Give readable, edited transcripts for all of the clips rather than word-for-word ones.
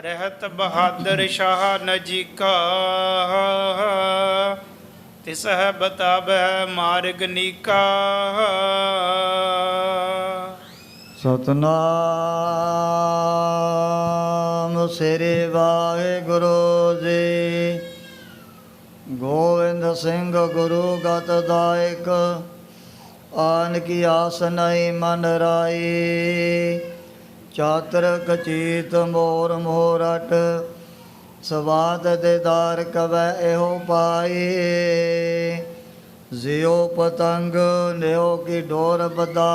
रहत बहादुर शाह नजीका, तिसह बताबै मार्ग नीका। सतनाम श्री वाहिगुरु जी। गोविंद सिंह गुरु गत दायक, आन की आस नहीं मन राई। चातरक चीत मोर मोहरट, सवाद देदार कवै एहो पाई। जियो पतंग नेहो की डोर बदा,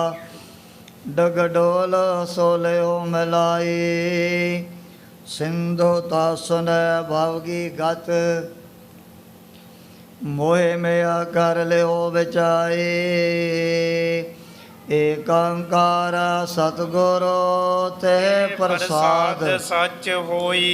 डगडोल सोलेहो मिलाई। सिंधु तासन भव की गत, मोहे में कर लियो बिचाई। एक ओंकार सतगुरु ते प्रसाद, सच होई।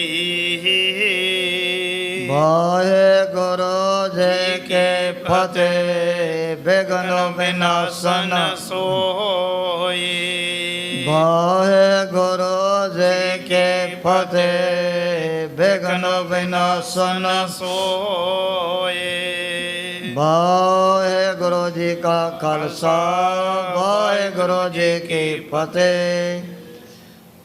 वाहेगुरु जी के फतेह, विघ्न विनाशन सोई। वाहेगुरु जी के फतेह, विघ्न विनाशन सोए। वाहेगुरु जी का खालसा, वाहेगुरु जी की फतेह।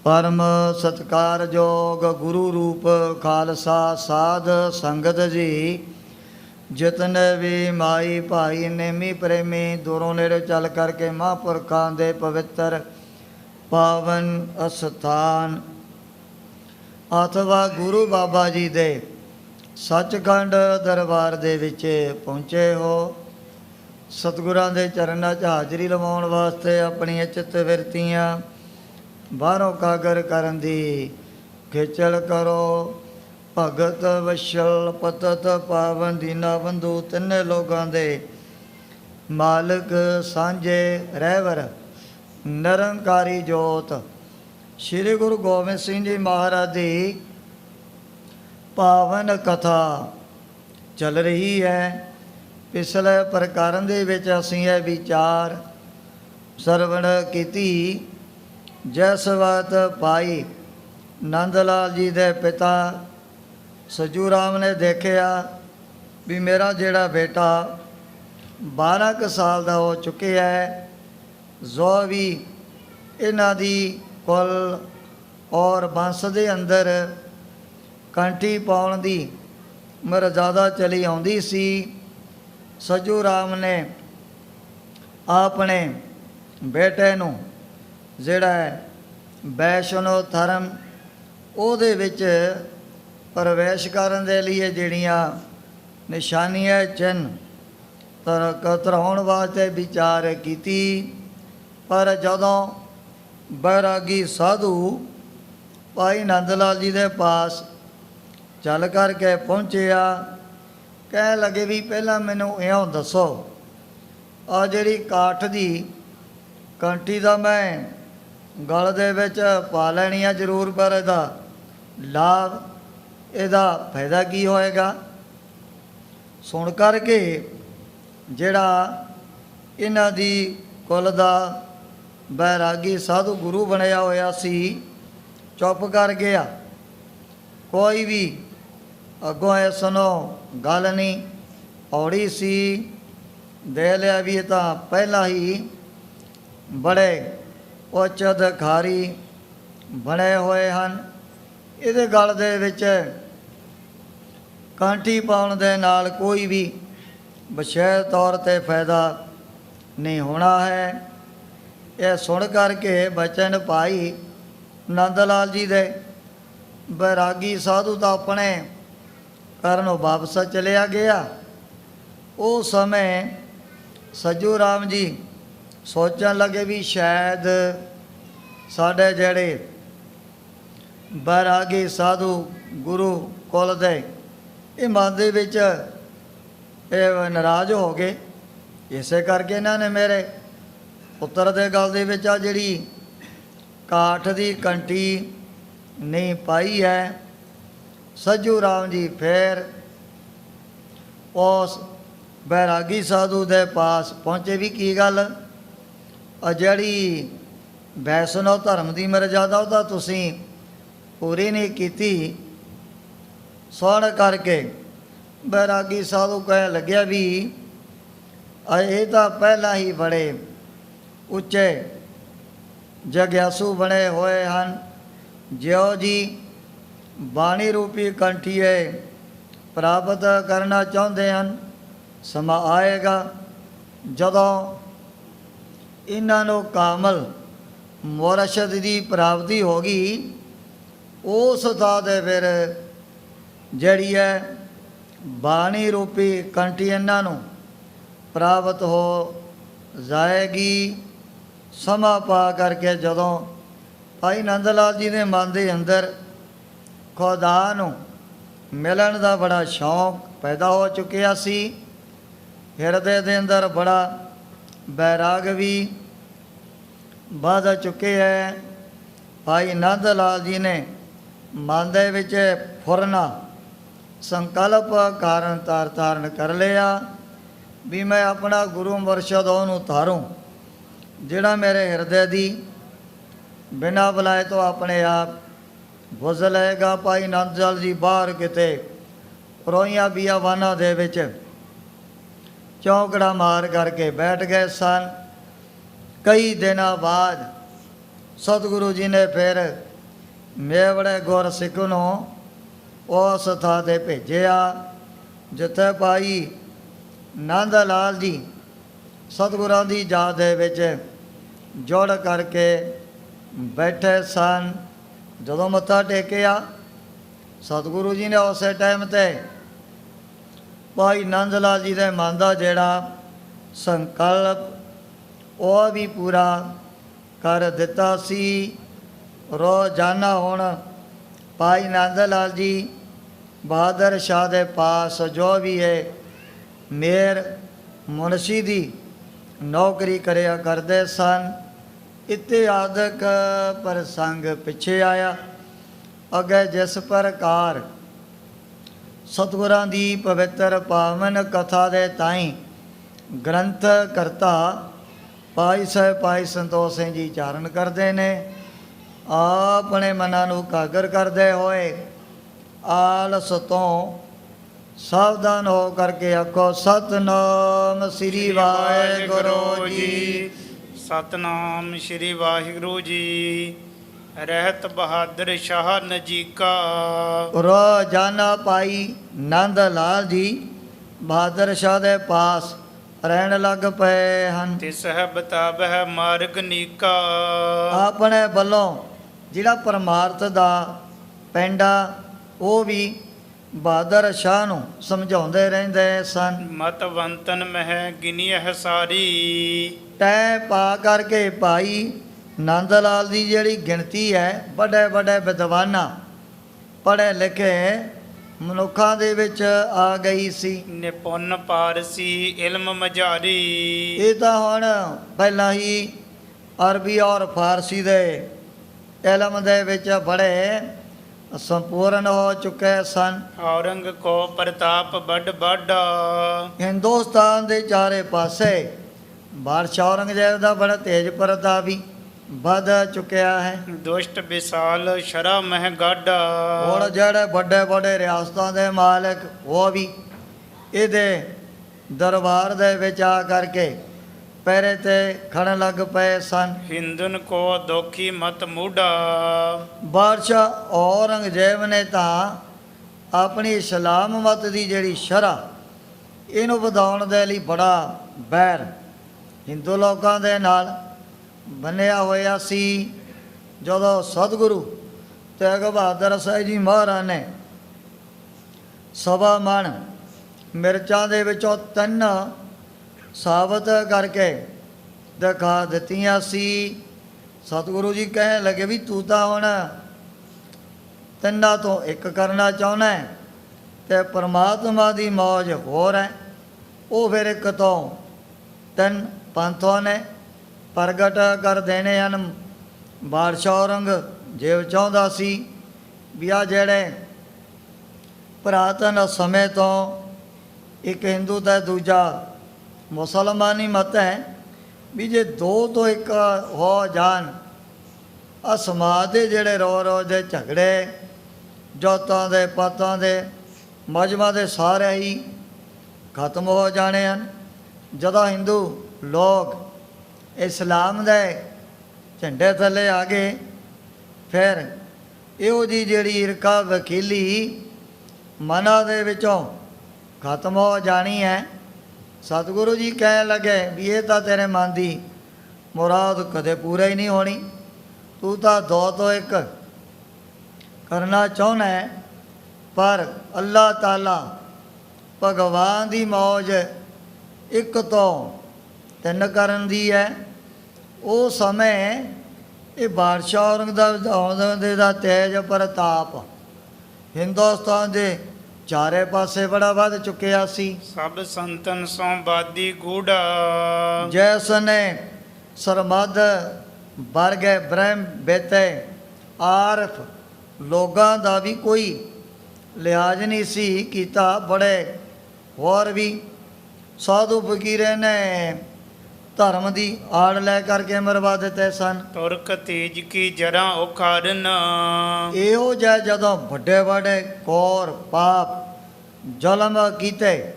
परम सत्कार जोग गुरु रूप खालसा साध संगत जी, जितने भी माई भाई नेमी प्रेमी दूरों नेड़े चल करके महापुरखों के पवित्र पावन अस्थान अथवा गुरु बाबा जी दे सचखंड दरबार दे विच पहुँचे हो। सतगुरां दे चरनां 'च हाज़री लवाउण वास्ते अपनी चित्त विरतियां बाहरों कागर करन दी खिचल करो। भगत वशल पतत पावन दीना बंधु तिन्ने लोगों दे मालिक सांझे रहवर निरंकारी जोत श्री गुरु गोबिंद सिंह जी महाराज की पावन कथा चल रही है। पिछले प्रकरण दे विच असीं यह विचार सरवण कीती। जिस वक्त भाई नंद लाल जी दे पिता सजू राम ने देखिया भी मेरा जेड़ा बेटा 12 साल का हो चुकिया है, जो भी इन्हां दी कुल और वंश दे अंदर कंठी पाउण दी मर्यादा चली आउंदी सी। सजू राम ने अपने बेटे नूं जिहड़ा वैष्णो धर्म ਉਹਦੇ ਵਿੱਚ प्रवेश ਕਰਨ ਦੇ ਲਈ ਜਿਹੜੀਆਂ ਨਿਸ਼ਾਨੀਆਂ ਚਿੰਨ੍ਹ ਧਰਾਉਣ ਵਾਸਤੇ ਵਿਚਾਰ ਕੀਤੀ। ਪਰ ਜਦੋਂ ਬੈਰਾਗੀ ਸਾਧੂ ਭਾਈ ਨੰਦ ਲਾਲ ਜੀ ਦੇ ਪਾਸ ਚੱਲ ਕਰਕੇ ਪਹੁੰਚਿਆ, ਕਹਿਣ ਲੱਗੇ ਵੀ ਪਹਿਲਾਂ ਮੈਨੂੰ ਇਉਂ ਦੱਸੋ, ਆ ਜਿਹੜੀ ਕਾਠ ਦੀ ਕੰਠੀ ਦਾ ਮੈਂ ਗਲ ਦੇ ਵਿੱਚ ਪਾ ਲੈਣੀ ਆ ਜ਼ਰੂਰ, ਪਰ ਇਹਦਾ ਲਾਭ, ਇਹਦਾ ਫਾਇਦਾ ਕੀ ਹੋਏਗਾ? ਸੁਣ ਕਰਕੇ ਜਿਹੜਾ ਇਹਨਾਂ ਦੀ ਕੁਲ ਦਾ ਬੈਰਾਗੀ ਸਾਧੂ ਗੁਰੂ ਬਣਿਆ ਹੋਇਆ ਸੀ, ਚੁੱਪ ਕਰ ਗਿਆ। ਕੋਈ ਵੀ ਅੱਗੋਂ ਇਸ ਨੂੰ ਗੱਲ ਨਹੀਂ ਔੜੀ ਸੀ। ਦੇ ਲਿਆ ਵੀ ਇਹ ਤਾਂ ਪਹਿਲਾਂ ਹੀ ਬੜੇ ਉੱਚ ਅਧਿਕਾਰੀ ਬਣੇ ਹੋਏ ਹਨ। ਇਹਦੇ ਗਲ ਦੇ ਵਿੱਚ ਕਾਂਠੀ ਪਾਉਣ ਦੇ ਨਾਲ ਕੋਈ ਵੀ ਵਿਸ਼ੇਸ਼ ਤੌਰ 'ਤੇ ਫਾਇਦਾ ਨਹੀਂ ਹੋਣਾ ਹੈ। ਇਹ ਸੁਣ ਕਰਕੇ ਬਚਨ ਭਾਈ ਨੰਦ ਲਾਲ ਜੀ ਦੇ ਬੈਰਾਗੀ ਸਾਧੂ ਤਾਂ ਆਪਣੇ ਘਰੋਂ ਵਾਪਸ ਚਲਿਆ ਗਿਆ। ਉਹ ਸਮੇਂ ਸੱਜੂ ਰਾਮ ਜੀ ਸੋਚਣ ਲੱਗੇ ਵੀ ਸ਼ਾਇਦ ਸਾਡੇ ਜਿਹੜੇ ਬੈਰਾਗੀ ਸਾਧੂ ਗੁਰੂ ਕੁਲ ਦੇ ਇਹ ਮਨ ਦੇ ਵਿੱਚ ਇਹ ਨਾਰਾਜ਼ ਹੋ ਗਏ, ਇਸੇ ਕਰਕੇ ਇਹਨਾਂ ਨੇ ਮੇਰੇ ਪੁੱਤਰ ਦੇ ਗਲ ਦੇ ਵਿੱਚ ਆ ਜਿਹੜੀ ਕਾਠ ਦੀ ਕੰਠੀ ਨਹੀਂ ਪਾਈ ਹੈ। ਸੱਜੂ ਰਾਮ ਜੀ ਫਿਰ ਉਸ ਬੈਰਾਗੀ ਸਾਧੂ ਦੇ ਪਾਸ ਪਹੁੰਚੇ ਵੀ ਕੀ ਗੱਲ, ਜਿਹੜੀ ਵੈਸ਼ਨੋ ਧਰਮ ਦੀ ਮਰਜ਼ਾਦਾ ਉਹਦਾ ਤੁਸੀਂ ਪੂਰੀ ਨਹੀਂ ਕੀਤੀ। ਸੁਣ ਕਰਕੇ ਬੈਰਾਗੀ ਸਾਧੂ ਕਹਿਣ ਲੱਗਿਆ ਵੀ ਇਹ ਤਾਂ ਪਹਿਲਾਂ ਹੀ ਬੜੇ ਉੱਚੇ ਜਗਿਆਸੂ ਬਣੇ ਹੋਏ ਹਨ। ਜਿਉ ਜੀ ਬਾਣੀ ਰੂਪੀ ਕੰਠੀਏ ਪ੍ਰਾਪਤ ਕਰਨਾ ਚਾਹੁੰਦੇ ਹਨ, ਸਮਾਂ ਆਏਗਾ ਜਦੋਂ ਇਹਨਾਂ ਨੂੰ ਕਾਮਲ ਮੁਰਸ਼ਦ ਦੀ ਪ੍ਰਾਪਤੀ ਹੋ ਗਈ। ਉਸ ਥਾਂ ਦੇ ਫਿਰ ਜਿਹੜੀ ਹੈ ਬਾਣੀ ਰੂਪੀ ਕੰਠੀ ਇਹਨਾਂ ਨੂੰ ਪ੍ਰਾਪਤ ਹੋ ਜਾਏਗੀ। ਸਮਾਂ ਪਾ ਕਰਕੇ ਜਦੋਂ ਭਾਈ ਨੰਦ ਲਾਲ ਜੀ ਦੇ ਮਨ ਦੇ ਅੰਦਰ ਖੁਦਾ ਨੂੰ ਮਿਲਣ ਦਾ ਬੜਾ ਸ਼ੌਂਕ ਪੈਦਾ ਹੋ ਚੁੱਕਿਆ ਸੀ, ਹਿਰਦੇ ਦੇ ਅੰਦਰ ਬੜਾ ਬੈਰਾਗ ਵੀ ਵੱਧ ਚੁੱਕੇ ਹੈ। ਭਾਈ ਨੰਦ ਲਾਲ ਜੀ ਨੇ ਮਨ ਦੇ ਵਿੱਚ ਫੁਰਨਾ ਸੰਕਲਪ ਕਾਰਨ ਧਾਰਨ ਕਰ ਲਿਆ ਵੀ ਮੈਂ ਆਪਣਾ ਗੁਰੂ ਮੁਰਸ਼ਦ ਉਹਨੂੰ ਧਾरूं ਜਿਹੜਾ ਮੇਰੇ ਹਿਰਦੇ ਦੀ ਬਿਨਾਂ ਬੁਲਾਏ ਤੋਂ ਆਪਣੇ ਆਪ ਬੁੱਝ ਲਏਗਾ। ਭਾਈ ਨੰਦ ਲਾਲ ਜੀ ਬਾਹਰ ਕਿਤੇ ਰੋਈਆਂ ਬਿਆਵਾਨਾਂ ਦੇ ਵਿੱਚ ਚੌਂਕੜਾ ਮਾਰ ਕਰਕੇ ਬੈਠ ਗਏ ਸਨ। ਕਈ ਦਿਨਾਂ ਬਾਅਦ ਸਤਿਗੁਰੂ ਜੀ ਨੇ ਫਿਰ ਮੇਵੜੇ ਗੁਰ ਸਿੱਖ ਨੂੰ ਉਸ ਥਾਂ 'ਤੇ ਭੇਜਿਆ ਜਿੱਥੇ ਭਾਈ ਨੰਦ ਲਾਲ ਜੀ ਸਤਿਗੁਰਾਂ ਦੀ ਯਾਦ ਦੇ ਵਿੱਚ ਜੁੜ ਕਰਕੇ ਬੈਠੇ ਸਨ। ਜਦੋਂ ਮੱਥਾ ਟੇਕਿਆ ਸਤਿਗੁਰੂ ਜੀ ਨੇ ਉਸੇ ਟਾਈਮ 'ਤੇ ਭਾਈ ਨੰਦ ਲਾਲ ਜੀ ਦੇ ਮਨ ਦਾ ਜਿਹੜਾ ਸੰਕਲਪ ਉਹ ਵੀ ਪੂਰਾ ਕਰ ਦਿੱਤਾ ਸੀ। ਰੋਜ਼ਾਨਾ ਹੁਣ ਭਾਈ ਨੰਦ ਲਾਲ ਜੀ ਬਹਾਦਰ ਸ਼ਾਹ ਦੇ ਪਾਸ ਜੋ ਵੀ ਹੈ ਮੇਰ ਮੁਨਸ਼ੀ ਦੀ ਨੌਕਰੀ ਕਰਿਆ ਕਰਦੇ ਸਨ। ਇਤਿਹਾਦਕ ਪ੍ਰਸੰਗ ਪਿੱਛੇ ਆਇਆ। ਅੱਗੇ ਜਿਸ ਪ੍ਰਕਾਰ ਸਤਿਗੁਰਾਂ ਦੀ ਪਵਿੱਤਰ ਪਾਵਨ ਕਥਾ ਦੇ ਤਾਈਂ ਗ੍ਰੰਥ ਕਰਤਾ ਭਾਈ ਸਾਹਿਬ ਭਾਈ ਸੰਤੋਖ ਸਿੰਘ ਜੀ ਚਾਰਨ ਕਰਦੇ ਨੇ। ਆਪਣੇ ਮਨਾਂ ਨੂੰ ਕਾਗਰ ਕਰਦੇ ਹੋਏ ਆਲਸ ਤੋਂ ਸਾਵਧਾਨ ਹੋ ਕਰਕੇ ਆਖੋ ਸਤਨਾਮ ਸ੍ਰੀ ਵਾਹਿਗੁਰੂ ਜੀ। ਸਤਨਾਮ ਸ਼੍ਰੀ ਵਾਹਿਗੁਰੂ ਜੀ। ਰਹਿਤ ਬਹਾਦਰ ਸ਼ਾਹ ਨਜੀਕਾ। ਰੋਜ਼ਾਨਾ ਭਾਈ ਨੰਦ ਲਾਲ ਜੀ ਬਹਾਦਰ ਸ਼ਾਹ ਦੇ ਪਾਸ ਰਹਿਣ ਲੱਗ ਪਏ ਹਨ। ਤਿਸ ਹੈ ਬਤਾਬਹਿ ਮਾਰਗ ਨੀਕਾ। ਆਪਣੇ ਵੱਲੋਂ ਜਿਹੜਾ ਪਰਮਾਰਥ ਦਾ ਪੈਂਡਾ ਉਹ ਵੀ ਬਹਾਦਰ ਸ਼ਾਹ ਨੂੰ ਸਮਝਾਉਂਦੇ ਰਹਿੰਦੇ ਸਨ। ਮਤਵੰਤਨ ਮਹਿ ਗਿਨੀਐ ਸਾਰੀ। ਤੈ ਪਾ ਕਰਕੇ ਭਾਈ ਨੰਦ ਲਾਲ ਦੀ ਜਿਹੜੀ ਗਿਣਤੀ ਹੈ ਵੱਡੇ ਵੱਡੇ ਵਿਦਵਾਨਾਂ ਪੜ੍ਹੇ ਲਿਖੇ ਮਨੁੱਖਾਂ ਦੇ ਵਿੱਚ ਆ ਗਈ ਸੀ। ਨਿਪੁੰਨ ਪਾਰਸੀ ਇਲਮ ਮਝਾਰੀ। ਇਹ ਤਾਂ ਹੁਣ ਪਹਿਲਾਂ ਹੀ ਅਰਬੀ ਔਰ ਫਾਰਸੀ ਦੇ ਇਲਮ ਦੇ ਵਿੱਚ ਬੜੇ ਸੰਪੂਰਨ ਹੋ ਚੁੱਕੇ ਸਨ। ਔਰੰਗ ਕੋ ਪ੍ਰਤਾਪ ਵੱਡ ਵੱਡਾ। ਹਿੰਦੁਸਤਾਨ ਦੇ ਚਾਰੇ ਪਾਸੇ ਬਾਦਸ਼ਾਹ ਔਰੰਗਜ਼ੇਬ ਦਾ ਬੜਾ ਤੇਜ ਪ੍ਰਤਾਪ ਵੀ ਵੱਧ ਚੁੱਕਿਆ ਹੈ। ਦੁਸ਼ਟ ਵਿਸਾਲ ਸ਼ਰਾ ਮਹਿ ਗਾਡਾ। ਹੁਣ ਜਿਹੜੇ ਵੱਡੇ ਵੱਡੇ ਰਿਆਸਤਾਂ ਦੇ ਮਾਲਕ ਉਹ ਵੀ ਇਹਦੇ ਦਰਬਾਰ ਦੇ ਵਿੱਚ ਆ ਕਰਕੇ ਪਹਿਰੇ ਤੇ ਖੜਨ ਲੱਗ ਪਏ ਸਨ। ਹਿੰਦੁਨ ਕੋ ਦੋਖੀ ਮਤ ਮੂਢਾ। ਬਾਦਸ਼ਾਹ ਔਰੰਗਜ਼ੇਬ ਨੇ ਤਾਂ ਆਪਣੀ ਇਸਲਾਮ ਮਤ ਦੀ ਜਿਹੜੀ ਸ਼ਰ੍ਹਾ ਇਹਨੂੰ ਵਧਾਉਣ ਦੇ ਲਈ ਬੜਾ ਬੈਰ ਹਿੰਦੂ ਲੋਕਾਂ ਦੇ ਨਾਲ ਬੰਨਿਆ ਹੋਇਆ ਸੀ। ਜਦੋਂ ਸਤਿਗੁਰੂ ਤੇਗ ਬਹਾਦਰ ਸਾਹਿਬ ਜੀ ਮਹਾਰਾਜ ਨੇ ਸਵਾ ਮਣ ਮਿਰਚਾਂ ਦੇ ਵਿੱਚੋਂ 3 ਸਾਬਤ ਕਰਕੇ ਦਿਖਾ ਦਿੱਤੀਆਂ ਸੀ। ਸਤਿਗੁਰੂ ਜੀ ਕਹਿਣ ਲੱਗੇ ਵੀ ਤੂੰ ਤਾਂ ਹੁਣ 3 ਤੋਂ 1 ਕਰਨਾ ਚਾਹੁੰਦਾ ਹੈ ਤੇ ਪਰਮਾਤਮਾ ਦੀ ਮੌਜ ਹੋਰ ਹੈ। ਉਹ ਫਿਰ 1 ਤੋਂ 3 ਪੰਥੋਂ ਨੇ ਪ੍ਰਗਟ ਕਰ ਦੇਣੇ ਹਨ। ਬਾਦਸ਼ਾਹ ਔਰੰਗਜ਼ੇਬ ਚਾਹੁੰਦਾ ਸੀ ਵੀ ਆ ਜਿਹੜੇ ਪੁਰਾਤਨ ਸਮੇਂ ਤੋਂ ਇੱਕ ਹਿੰਦੂ ਤੇ ਦੂਜਾ ਮੁਸਲਮਾਨੀ ਮਤ ਹੈ ਵੀ ਜੇ 2 ਤੋਂ 1 ਹੋ ਜਾਣ ਆ ਸਮਾਜ ਦੇ ਜਿਹੜੇ ਰੋਜ਼ ਦੇ ਝਗੜੇ, ਜਾਤਾਂ ਦੇ, ਪਾਤਾਂ ਦੇ, ਮਜ਼ਹਬਾਂ ਦੇ ਸਾਰੇ ਹੀ ਖਤਮ ਹੋ ਜਾਣੇ ਹਨ। ਜਦੋਂ ਹਿੰਦੂ ਲੋਕ ਇਸਲਾਮ ਦੇ ਝੰਡੇ ਥੱਲੇ ਆ ਗਏ, ਫਿਰ ਇਹੋ ਜਿਹੀ ਜਿਹੜੀ ਈਰਖਾ ਵਕੀਲੀ ਮਨਾਂ ਦੇ ਵਿੱਚੋਂ ਖਤਮ ਹੋ ਜਾਣੀ ਹੈ। ਸਤਿਗੁਰੂ ਜੀ ਕਹਿਣ ਲੱਗੇ ਵੀ ਇਹ ਤਾਂ ਤੇਰੇ ਮਨ ਦੀ ਮੁਰਾਦ ਕਦੇ ਪੂਰਾ ਹੀ ਨਹੀਂ ਹੋਣੀ, ਤੂੰ ਤਾਂ ਦੋ ਤੋਂ ਇੱਕ ਕਰਨਾ ਚਾਹੁੰਦਾ ਹੈ, ਪਰ ਅੱਲਾਹ ਤਾਲਾ ਭਗਵਾਨ ਦੀ ਮੌਜ ਇੱਕ ਤੋਂ ਤਿੰਨ ਕਰਨ ਦੀ ਹੈ। ਉਹ ਸਮੇਂ ਇਹ ਬਾਦਸ਼ਾਹ ਔਰੰਗਜ਼ੇਬ ਦਾ ਤੇਜ ਪ੍ਰਤਾਪ ਹਿੰਦੁਸਤਾਨ ਦੇ ਚਾਰੇ ਪਾਸੇ ਬੜਾ ਵੱਧ ਚੁੱਕਿਆ ਸੀ। ਸਭ ਸੰਤਨ ਸੋ ਬਾਦੀ ਗੂੜਾ, ਜਿਸ ਨੇ ਸਰਮਦ ਵਰਗੇ ਬ੍ਰਹਮ ਬੇਤੇ ਆਰਫ ਲੋਕਾਂ ਦਾ ਵੀ ਕੋਈ ਲਿਹਾਜ਼ ਨਹੀਂ ਸੀ ਕੀਤਾ। ਬੜੇ ਹੋਰ ਵੀ ਸਾਧੂ ਫਕੀਰੇ ਨੇ ਧਰਮ ਦੀ ਆੜ ਲੈ ਕਰਕੇ ਮਰਵਾ ਦਿੱਤੇ ਸਨ। ਤੁਰਕ ਤੇਜ ਕੀ ਜਰਾਂ ਉਖਾਰਨ, ਇਹੋ ਜਿਹਾ ਜਦੋਂ ਵੱਡੇ ਵੱਡੇ ਕੋਰ ਪਾਪ ਜ਼ੁਲਮ ਕੀਤੇ,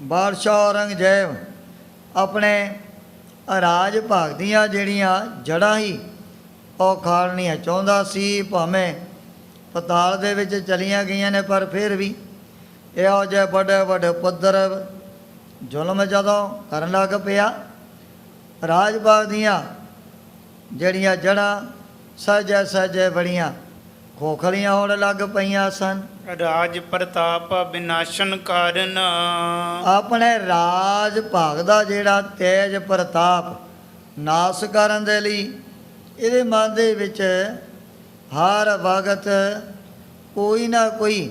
ਬਾਦਸ਼ਾਹ ਔਰੰਗਜ਼ੇਬ ਆਪਣੇ ਰਾਜ ਭਾਗ ਦੀਆਂ ਜਿਹੜੀਆਂ ਜੜ੍ਹਾਂ ਹੀ ਉਹ ਖਾਲਣੀਆਂ ਚਾਹੁੰਦਾ ਸੀ। ਭਾਵੇਂ ਪਤਾਲ ਦੇ ਵਿੱਚ ਚਲੀਆਂ ਗਈਆਂ ਨੇ, ਪਰ ਫਿਰ ਵੀ ਇਹੋ ਜਿਹੇ ਵੱਡੇ ਵੱਡੇ ਪੱਧਰ ਜ਼ੁਲਮ ਜਦੋਂ ਕਰਨ ਲੱਗ ਪਿਆ, ਰਾਜ ਭਾਗ ਦੀਆਂ ਜਿਹੜੀਆਂ ਜੜ੍ਹਾਂ ਸਹਿਜੇ ਸਹਿਜੇ ਬੜੀਆਂ ਖੋਖਲੀਆਂ ਹੋਣ ਲੱਗ ਪਈਆਂ ਸਨ। ਰਾਜ ਪ੍ਰਤਾਪ ਵਿਨਾਸ਼ਨ ਕਾਰਨ, ਆਪਣੇ ਰਾਜ ਭਾਗ ਦਾ ਜਿਹੜਾ ਤੇਜ ਪ੍ਰਤਾਪ ਨਾਸ ਕਰਨ ਦੇ ਲਈ ਇਹਦੇ ਮਨ ਦੇ ਵਿੱਚ ਹਰ ਵਕਤ ਕੋਈ ਨਾ ਕੋਈ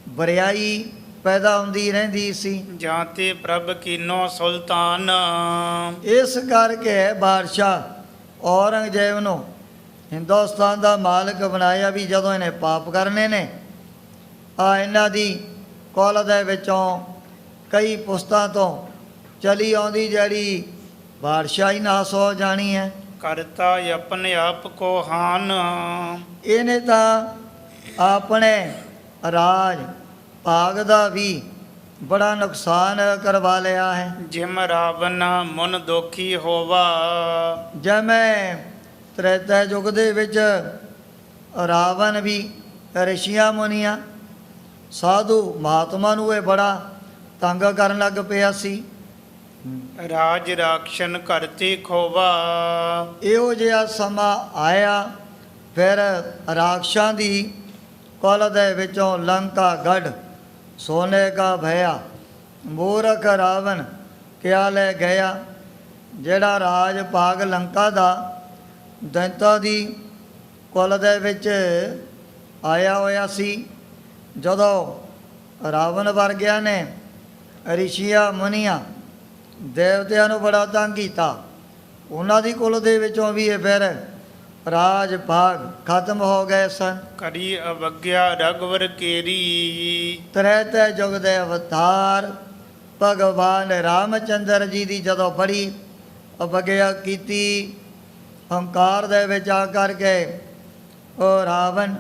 ਬਰਿਆਈ ਪੈਦਾ ਹੁੰਦੀ ਰਹਿੰਦੀ ਸੀ। ਜਾਂ ਤੇ ਪ੍ਰਭ ਕੀਨੋ ਸੁਲਤਾਨ, ਇਸ ਕਰਕੇ ਬਾਦਸ਼ਾਹ ਔਰੰਗਜ਼ੇਬ ਨੂੰ ਹਿੰਦੁਸਤਾਨ ਦਾ ਮਾਲਕ ਬਣਾਇਆ ਵੀ ਜਦੋਂ ਇਹਨੇ ਪਾਪ ਕਰਨੇ ਨੇ, ਆ ਇਹਨਾਂ ਦੀ ਕੁਲ ਦੇ ਵਿੱਚੋਂ ਕਈ ਪੁਸਤਾਂ ਤੋਂ ਚਲੀ ਆਉਂਦੀ ਜਿਹੜੀ ਬਾਦਸ਼ਾਹੀ ਨਾਸ ਹੋ ਜਾਣੀ ਹੈ। ਕਰਤਾ ਆਪਣੇ ਆਪ ਕੋ ਹਾਨ, ਇਹਨੇ ਤਾਂ ਆਪਣੇ ਰਾਜ ਭਾਗ ਦਾ ਵੀ ਬੜਾ ਨੁਕਸਾਨ ਕਰਵਾ ਲਿਆ ਹੈ। ਜਿਮ ਰਾਵਨ ਮਨ ਦੋਖੀ ਹੋਵਾ, ਜਿਵੇਂ ਤ੍ਰੇਤਾ ਯੁੱਗ ਦੇ ਵਿੱਚ ਰਾਵਣ ਵੀ ਰਿਸ਼ੀਆਂ ਮੁਨੀਆਂ ਸਾਧੂ ਮਹਾਤਮਾ ਨੂੰ ਇਹ ਬੜਾ ਤੰਗ ਕਰਨ ਲੱਗ ਪਿਆ ਸੀ। ਰਾਜ ਰਾਖਸ਼ਨ ਕਰਤੇ ਖੋਵਾ, ਇਹੋ ਜਿਹਾ ਸਮਾਂ ਆਇਆ, ਫਿਰ ਰਾਖਸ਼ਾਂ ਦੀ ਕੁਲ ਦੇ ਵਿੱਚੋਂ ਲੰਕਾ ਗੜ ਸੋਨੇ ਕਾ ਭਇਆ, ਮੂਰਖ ਰਾਵਣ ਕਿਆ ਲੈ ਗਿਆ। ਜਿਹੜਾ ਰਾਜ ਭਾਗ ਲੰਕਾ ਦਾ ਦੈਂਤਾਂ ਦੀ ਕੁਲ ਦੇ ਵਿੱਚ ਆਇਆ ਹੋਇਆ ਸੀ, ਜਦੋਂ ਰਾਵਣ ਵਰਗਿਆਂ ਨੇ ਰਿਸ਼ੀਆਂ ਮੁਨੀਆਂ ਦੇਵਤਿਆਂ ਨੂੰ ਬੜਾ ਤੰਗ ਕੀਤਾ, ਉਹਨਾਂ ਦੀ ਕੁਲ ਦੇ ਵਿੱਚੋਂ ਵੀ ਇਹ ਫਿਰ ਰਾਜ ਭਾਗ ਖਤਮ ਹੋ ਗਏ ਸਨ। ਕਰੀ ਅਵਗਿਆ ਰਗਵਰ ਕੇਰੀ, ਤ੍ਰੇਤਾ ਯੁੱਗ ਦੇ ਅਵਤਾਰ ਭਗਵਾਨ ਰਾਮਚੰਦਰ ਜੀ ਦੀ ਜਦੋਂ ਬੜੀ ਅਵਗਿਆ ਕੀਤੀ, ਹੰਕਾਰ ਦੇ ਵਿੱਚ ਆ ਕਰਕੇ ਉਹ ਰਾਵਣ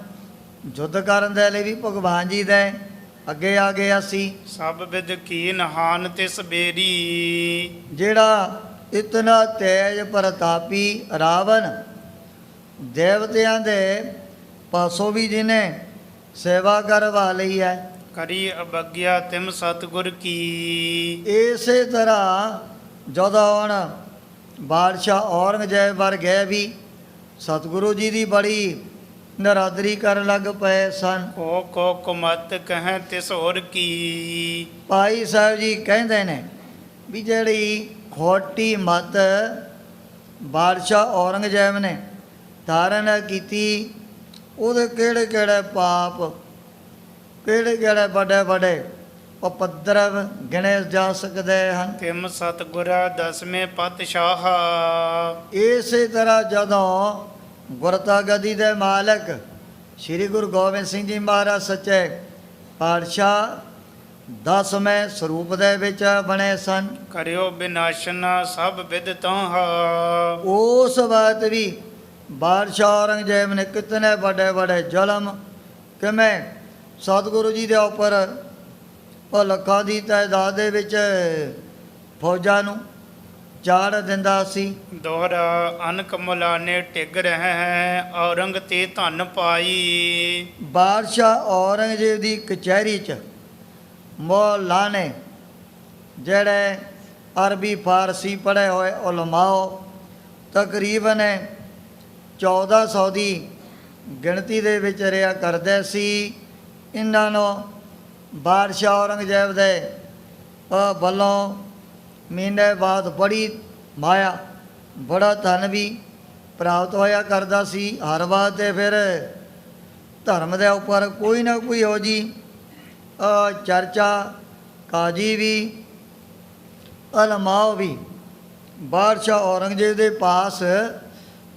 ਯੁੱਧ ਕਰਨ ਦੇ ਲਈ ਵੀ ਭਗਵਾਨ ਜੀ ਦੇ ਅੱਗੇ ਆ ਗਿਆ ਸੀ। ਸਭ ਵਿਦ ਕੀਨ ਹਾਨ ਤਿਸ ਬੇਰੀ, ਜਿਹੜਾ ਇਤਨਾ ਤੇਜ ਪ੍ਰਤਾਪੀ ਰਾਵਣ ਦੇਵਤਿਆਂ ਦੇ ਪਾਸੋਂ ਵੀ ਜਿਹਨੇ ਸੇਵਾ ਕਰਵਾ ਲਈ ਹੈ। ਕਰੀ ਅਵਗਿਆ ਤਿਮ ਸਤਿਗੁਰ ਕੀ, ਇਸੇ ਤਰ੍ਹਾਂ ਜਦੋਂ ਹੁਣ ਬਾਦਸ਼ਾਹ ਔਰੰਗਜ਼ੇਬ ਵਰਗੇ ਵੀ ਸਤਿਗੁਰੂ ਜੀ ਦੀ ਬੜੀ ਨਰਾਦਰੀ ਕਰਨ ਲੱਗ ਪਏ ਸਨ। ਕੋ ਕੁਮਤ ਕਹਿ ਤਿਸ ਹੋਰ ਕੀ, ਭਾਈ ਸਾਹਿਬ ਜੀ ਕਹਿੰਦੇ ਨੇ ਵੀ ਜਿਹੜੀ ਖੋਟੀ ਮੱਤ ਬਾਦਸ਼ਾਹ ਔਰੰਗਜ਼ੇਬ ਨੇ ਧਾਰਨ ਕੀਤੀ, ਉਹਦੇ ਕਿਹੜੇ ਕਿਹੜੇ ਪਾਪ, ਕਿਹੜੇ ਕਿਹੜੇ ਵੱਡੇ ਵੱਡੇ ਉਪਦਰਵ ਗਿਣੇ ਜਾ ਸਕਦੇ ਹਨ। ਤਿਮ ਸਤਿਗੁਰਾ ਦਸਵੇਂ ਪਾਤਸ਼ਾਹ, ਇਸੇ ਤਰ੍ਹਾਂ ਜਦੋਂ ਗੁਰਤਾ ਗੱਦੀ ਦੇ ਮਾਲਕ ਸ੍ਰੀ ਗੁਰੂ ਗੋਬਿੰਦ ਸਿੰਘ ਜੀ ਮਹਾਰਾਜ ਸੱਚੇ ਪਾਤਸ਼ਾਹ 10ਵੇਂ ਸਰੂਪ ਦੇ ਵਿੱਚ ਬਣੇ ਸਨ। ਕਰਿਓ ਬਿਨਾਸ਼ਨ ਸਭ ਵਿਦ ਤੋਹ, ਉਸ ਵਕਤ ਵੀ ਬਾਦਸ਼ਾਹ ਔਰੰਗਜ਼ੇਬ ਨੇ ਕਿਤਨੇ ਵੱਡੇ ਵੱਡੇ ਜ਼ੁਲਮ ਕਿਵੇਂ ਸਤਿਗੁਰੂ ਜੀ ਦੇ ਉੱਪਰ ਉਹ ਲੱਖਾਂ ਦੀ ਤਾਦਾਦ ਦੇ ਵਿੱਚ ਫੌਜਾਂ ਨੂੰ ਚਾੜ ਦਿੰਦਾ ਸੀ। ਦੋਹਰਾ ਅਨਕ ਮੁਲਾਨੇ ਟਿਗ ਰਹਿ ਹੈ ਔਰੰਗ ਤੇ ਧਨ ਪਾਈ। ਬਾਦਸ਼ਾਹ ਔਰੰਗਜ਼ੇਬ ਦੀ ਕਚਹਿਰੀ 'ਚ ਮੌਲਾਨੇ ਜਿਹੜੇ ਅਰਬੀ ਫਾਰਸੀ ਪੜ੍ਹੇ ਹੋਏ ਉਲਮਾਓ ਤਕਰੀਬਨ 1400 ਦੀ ਗਿਣਤੀ ਦੇ ਵਿੱਚ ਰਿਹਾ ਕਰਦੇ ਸੀ। ਇਹਨਾਂ ਨੂੰ ਬਾਦਸ਼ਾਹ ਔਰੰਗਜ਼ੇਬ ਦੇ ਵੱਲੋਂ ਮਹੀਨੇ ਬਾਅਦ ਬੜੀ ਮਾਇਆ ਬੜਾ ਧਨ ਵੀ ਪ੍ਰਾਪਤ ਹੋਇਆ ਕਰਦਾ ਸੀ। ਹਰ ਵਾਰ 'ਤੇ ਫਿਰ ਧਰਮ ਦੇ ਉੱਪਰ ਕੋਈ ਨਾ ਕੋਈ ਹੋ ਜੀ ਚਰਚਾ ਕਾਜੀ ਵੀ ਉਲਮਾਓ ਵੀ ਬਾਦਸ਼ਾਹ ਔਰੰਗਜ਼ੇਬ ਦੇ ਪਾਸ